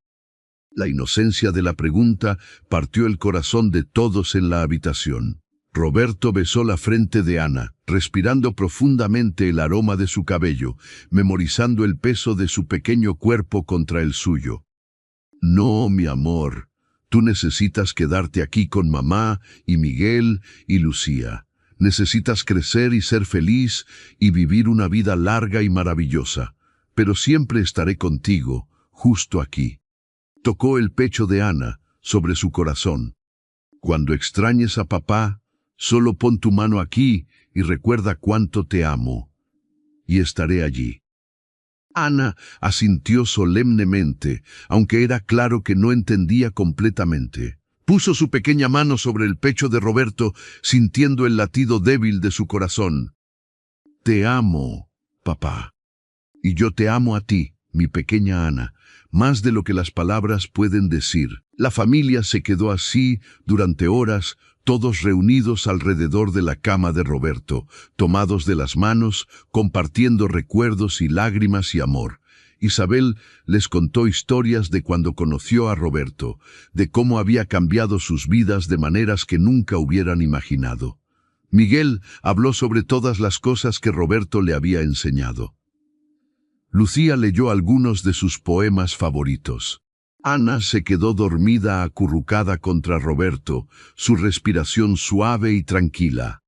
La inocencia de la pregunta partió el corazón de todos en la habitación. Roberto besó la frente de Ana, respirando profundamente el aroma de su cabello, memorizando el peso de su pequeño cuerpo contra el suyo. «No, mi amor, tú necesitas quedarte aquí con mamá y Miguel y Lucía. Necesitas crecer y ser feliz y vivir una vida larga y maravillosa. Pero siempre estaré contigo, justo aquí». Tocó el pecho de Ana sobre su corazón. «Cuando extrañes a papá, solo pon tu mano aquí y recuerda cuánto te amo. Y estaré allí». Ana asintió solemnemente, aunque era claro que no entendía completamente. Puso su pequeña mano sobre el pecho de Roberto, sintiendo el latido débil de su corazón. «Te amo, papá. Y yo te amo a ti, mi pequeña Ana, más de lo que las palabras pueden decir». La familia se quedó así durante horas, todos reunidos alrededor de la cama de Roberto, tomados de las manos, compartiendo recuerdos y lágrimas y amor. Isabel les contó historias de cuando conoció a Roberto, de cómo había cambiado sus vidas de maneras que nunca hubieran imaginado. Miguel habló sobre todas las cosas que Roberto le había enseñado. Lucía leyó algunos de sus poemas favoritos. Ana se quedó dormida acurrucada contra Roberto, su respiración suave y tranquila.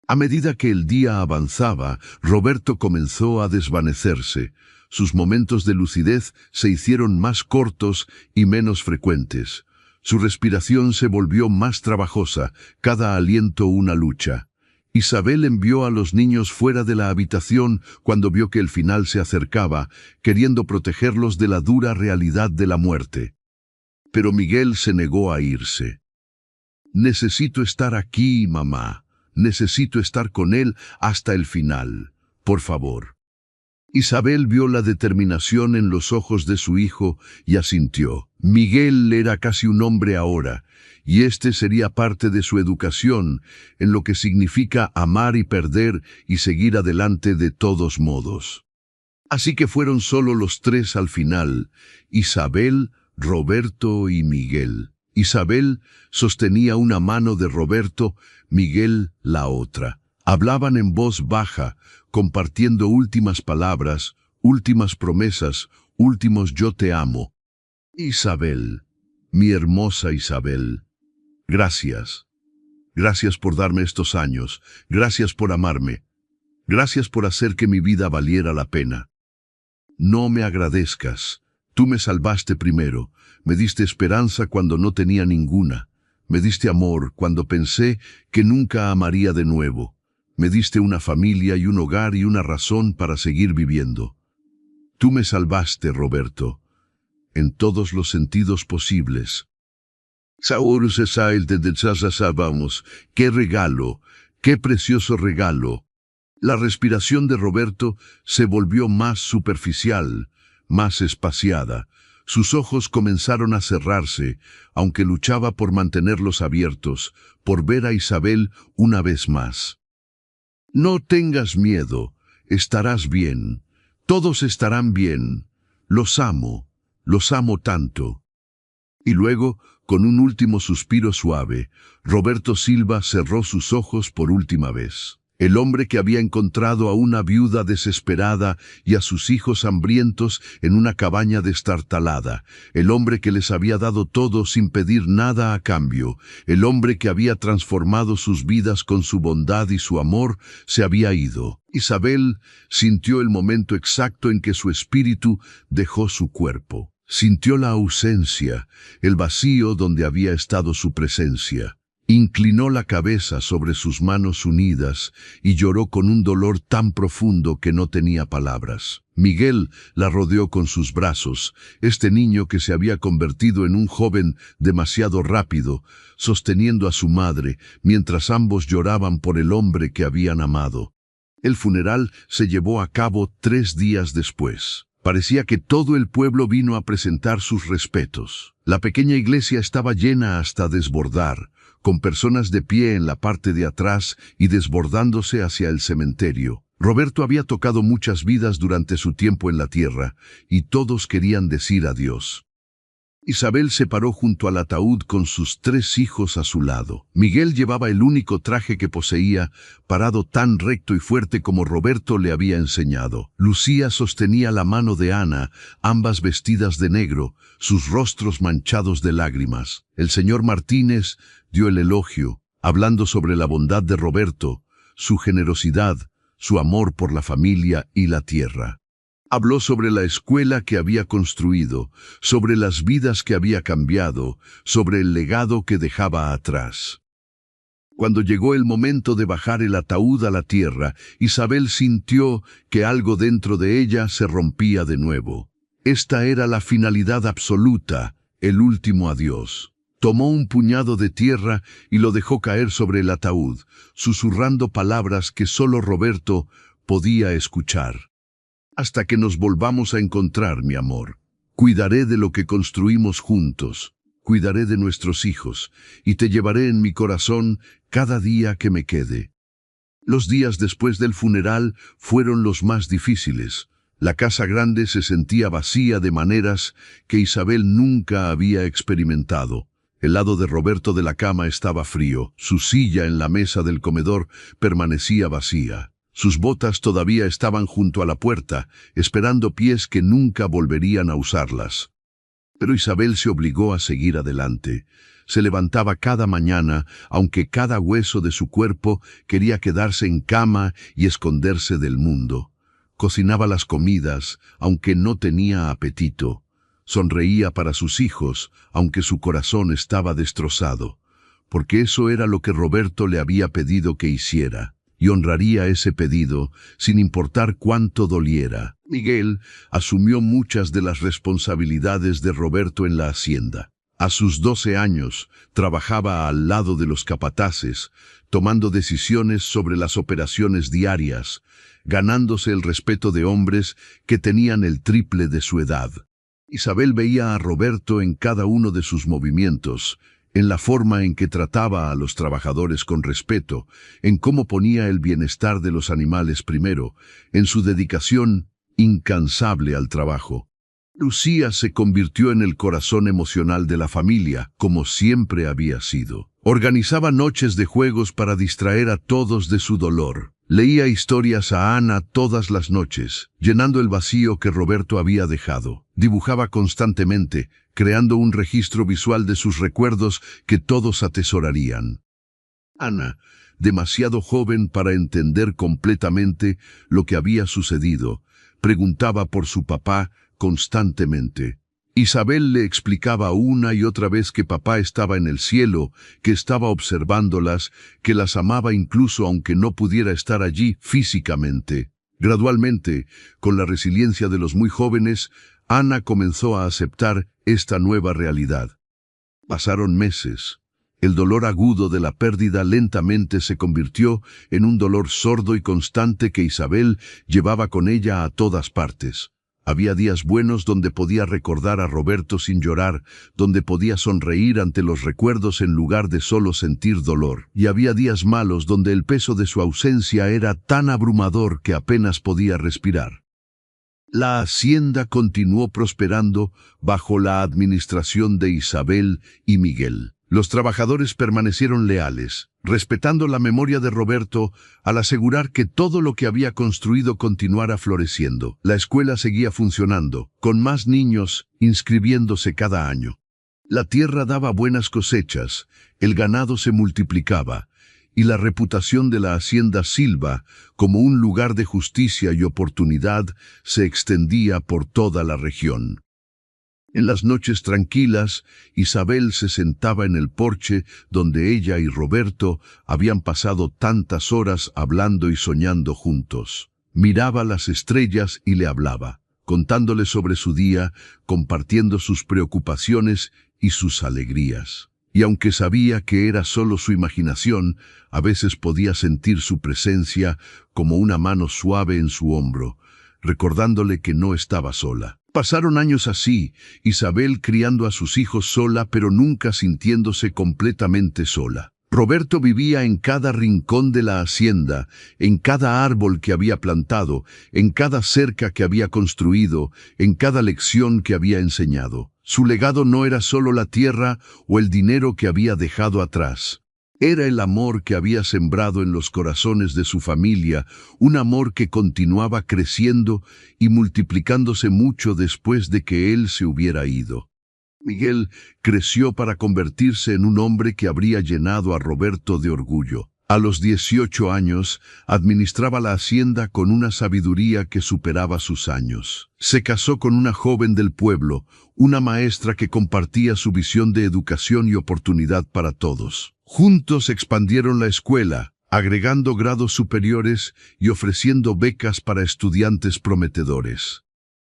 A medida que el día avanzaba, Roberto comenzó a desvanecerse. Sus momentos de lucidez se hicieron más cortos y menos frecuentes. Su respiración se volvió más trabajosa, cada aliento una lucha. Isabel envió a los niños fuera de la habitación cuando vio que el final se acercaba, queriendo protegerlos de la dura realidad de la muerte. Pero Miguel se negó a irse. «Necesito estar aquí, mamá. Necesito estar con él hasta el final. Por favor». Isabel vio la determinación en los ojos de su hijo y asintió. Miguel era casi un hombre ahora, y este sería parte de su educación, en lo que significa amar y perder y seguir adelante de todos modos. Así que fueron solo los tres al final, Isabel, Roberto y Miguel. Isabel sostenía una mano de Roberto, Miguel la otra. Hablaban en voz baja, compartiendo últimas palabras, últimas promesas, últimos yo te amo. «Isabel, mi hermosa Isabel, gracias. Gracias por darme estos años, gracias por amarme, gracias por hacer que mi vida valiera la pena». No me agradezcas. Tú me salvaste primero, me diste esperanza cuando no tenía ninguna, me diste amor cuando pensé que nunca amaría de nuevo, me diste una familia y un hogar y una razón para seguir viviendo. Tú me salvaste, Roberto, en todos los sentidos posibles. Saúl se salvamos. ¡Qué regalo! ¡Qué precioso regalo! La respiración de Roberto se volvió más superficial, más espaciada. Sus ojos comenzaron a cerrarse, aunque luchaba por mantenerlos abiertos, por ver a Isabel una vez más. No tengas miedo, estarás bien. Todos estarán bien. Los amo tanto. Y luego, con un último suspiro suave, Roberto Silva cerró sus ojos por última vez. El hombre que había encontrado a una viuda desesperada y a sus hijos hambrientos en una cabaña destartalada, el hombre que les había dado todo sin pedir nada a cambio, el hombre que había transformado sus vidas con su bondad y su amor, se había ido. Isabel sintió el momento exacto en que su espíritu dejó su cuerpo. Sintió la ausencia, el vacío donde había estado su presencia. Inclinó la cabeza sobre sus manos unidas y lloró con un dolor tan profundo que no tenía palabras. Miguel la rodeó con sus brazos, este niño que se había convertido en un joven demasiado rápido, sosteniendo a su madre, mientras ambos lloraban por el hombre que habían amado. El funeral se llevó a cabo 3 días después. Parecía que todo el pueblo vino a presentar sus respetos. La pequeña iglesia estaba llena hasta desbordar, con personas de pie en la parte de atrás y desbordándose hacia el cementerio. Roberto había tocado muchas vidas durante su tiempo en la tierra, y todos querían decir adiós. Isabel se paró junto al ataúd con sus 3 hijos a su lado. Miguel llevaba el único traje que poseía, parado tan recto y fuerte como Roberto le había enseñado. Lucía sostenía la mano de Ana, ambas vestidas de negro, sus rostros manchados de lágrimas. El señor Martínez dio el elogio, hablando sobre la bondad de Roberto, su generosidad, su amor por la familia y la tierra. Habló sobre la escuela que había construido, sobre las vidas que había cambiado, sobre el legado que dejaba atrás. Cuando llegó el momento de bajar el ataúd a la tierra, Isabel sintió que algo dentro de ella se rompía de nuevo. Esta era la finalidad absoluta, el último adiós. Tomó un puñado de tierra y lo dejó caer sobre el ataúd, susurrando palabras que solo Roberto podía escuchar. Hasta que nos volvamos a encontrar, mi amor. Cuidaré de lo que construimos juntos, cuidaré de nuestros hijos, y te llevaré en mi corazón cada día que me quede. Los días después del funeral fueron los más difíciles. La casa grande se sentía vacía de maneras que Isabel nunca había experimentado. El lado de Roberto de la cama estaba frío, su silla en la mesa del comedor permanecía vacía. Sus botas todavía estaban junto a la puerta, esperando pies que nunca volverían a usarlas. Pero Isabel se obligó a seguir adelante. Se levantaba cada mañana, aunque cada hueso de su cuerpo quería quedarse en cama y esconderse del mundo. Cocinaba las comidas, aunque no tenía apetito. Sonreía para sus hijos, aunque su corazón estaba destrozado, porque eso era lo que Roberto le había pedido que hiciera. Y honraría ese pedido, sin importar cuánto doliera. Miguel asumió muchas de las responsabilidades de Roberto en la hacienda. A sus 12 años, trabajaba al lado de los capataces, tomando decisiones sobre las operaciones diarias, ganándose el respeto de hombres que tenían el triple de su edad. Isabel veía a Roberto en cada uno de sus movimientos, en la forma en que trataba a los trabajadores con respeto, en cómo ponía el bienestar de los animales primero, en su dedicación incansable al trabajo. Lucía se convirtió en el corazón emocional de la familia, como siempre había sido. Organizaba noches de juegos para distraer a todos de su dolor. Leía historias a Ana todas las noches, llenando el vacío que Roberto había dejado. Dibujaba constantemente, creando un registro visual de sus recuerdos que todos atesorarían. Ana, demasiado joven para entender completamente lo que había sucedido, preguntaba por su papá constantemente. Isabel le explicaba una y otra vez que papá estaba en el cielo, que estaba observándolas, que las amaba incluso aunque no pudiera estar allí físicamente. Gradualmente, con la resiliencia de los muy jóvenes, Ana comenzó a aceptar esta nueva realidad. Pasaron meses. El dolor agudo de la pérdida lentamente se convirtió en un dolor sordo y constante que Isabel llevaba con ella a todas partes. Había días buenos donde podía recordar a Roberto sin llorar, donde podía sonreír ante los recuerdos en lugar de solo sentir dolor. Y había días malos donde el peso de su ausencia era tan abrumador que apenas podía respirar. La hacienda continuó prosperando bajo la administración de Isabel y Miguel. Los trabajadores permanecieron leales, respetando la memoria de Roberto al asegurar que todo lo que había construido continuara floreciendo. La escuela seguía funcionando, con más niños inscribiéndose cada año. La tierra daba buenas cosechas, el ganado se multiplicaba, y la reputación de la hacienda Silva como un lugar de justicia y oportunidad se extendía por toda la región. En las noches tranquilas, Isabel se sentaba en el porche donde ella y Roberto habían pasado tantas horas hablando y soñando juntos. Miraba las estrellas y le hablaba, contándole sobre su día, compartiendo sus preocupaciones y sus alegrías. Y aunque sabía que era solo su imaginación, a veces podía sentir su presencia como una mano suave en su hombro, recordándole que no estaba sola. Pasaron años así, Isabel criando a sus hijos sola, pero nunca sintiéndose completamente sola. Roberto vivía en cada rincón de la hacienda, en cada árbol que había plantado, en cada cerca que había construido, en cada lección que había enseñado. Su legado no era solo la tierra o el dinero que había dejado atrás. Era el amor que había sembrado en los corazones de su familia, un amor que continuaba creciendo y multiplicándose mucho después de que él se hubiera ido. Miguel creció para convertirse en un hombre que habría llenado a Roberto de orgullo. A los 18 años, administraba la hacienda con una sabiduría que superaba sus años. Se casó con una joven del pueblo, una maestra que compartía su visión de educación y oportunidad para todos. Juntos expandieron la escuela, agregando grados superiores y ofreciendo becas para estudiantes prometedores.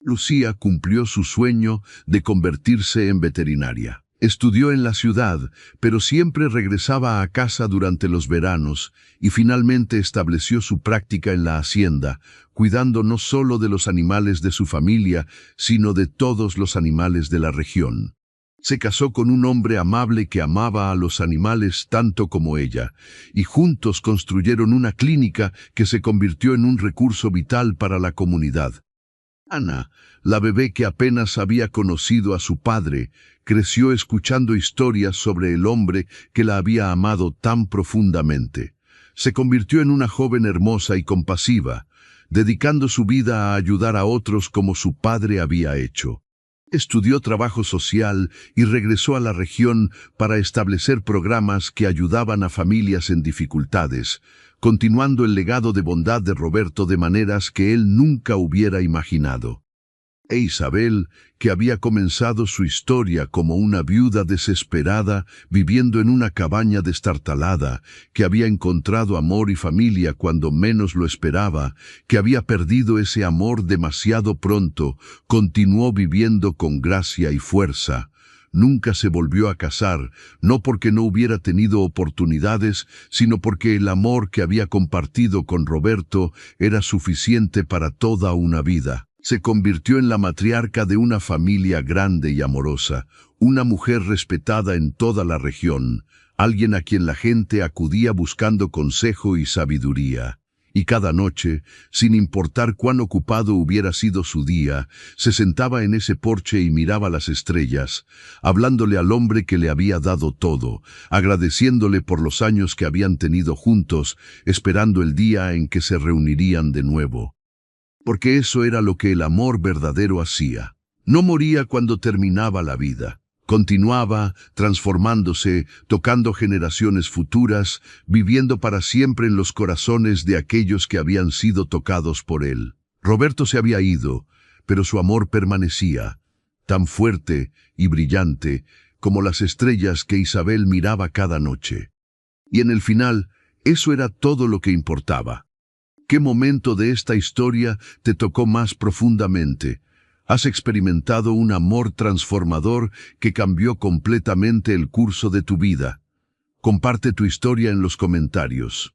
Lucía cumplió su sueño de convertirse en veterinaria. Estudió en la ciudad, pero siempre regresaba a casa durante los veranos y finalmente estableció su práctica en la hacienda, cuidando no solo de los animales de su familia, sino de todos los animales de la región. Se casó con un hombre amable que amaba a los animales tanto como ella, y juntos construyeron una clínica que se convirtió en un recurso vital para la comunidad. Ana, la bebé que apenas había conocido a su padre, creció escuchando historias sobre el hombre que la había amado tan profundamente. Se convirtió en una joven hermosa y compasiva, dedicando su vida a ayudar a otros como su padre había hecho. Estudió trabajo social y regresó a la región para establecer programas que ayudaban a familias en dificultades, continuando el legado de bondad de Roberto de maneras que él nunca hubiera imaginado. E Isabel, que había comenzado su historia como una viuda desesperada, viviendo en una cabaña destartalada, que había encontrado amor y familia cuando menos lo esperaba, que había perdido ese amor demasiado pronto, continuó viviendo con gracia y fuerza. Nunca se volvió a casar, no porque no hubiera tenido oportunidades, sino porque el amor que había compartido con Roberto era suficiente para toda una vida. Se convirtió en la matriarca de una familia grande y amorosa, una mujer respetada en toda la región, alguien a quien la gente acudía buscando consejo y sabiduría. Y cada noche, sin importar cuán ocupado hubiera sido su día, se sentaba en ese porche y miraba las estrellas, hablándole al hombre que le había dado todo, agradeciéndole por los años que habían tenido juntos, esperando el día en que se reunirían de nuevo. Porque eso era lo que el amor verdadero hacía. No moría cuando terminaba la vida. Continuaba, transformándose, tocando generaciones futuras, viviendo para siempre en los corazones de aquellos que habían sido tocados por él. Roberto se había ido, pero su amor permanecía, tan fuerte y brillante como las estrellas que Isabel miraba cada noche. Y en el final, eso era todo lo que importaba. ¿Qué momento de esta historia te tocó más profundamente? ¿Has experimentado un amor transformador que cambió completamente el curso de tu vida? Comparte tu historia en los comentarios.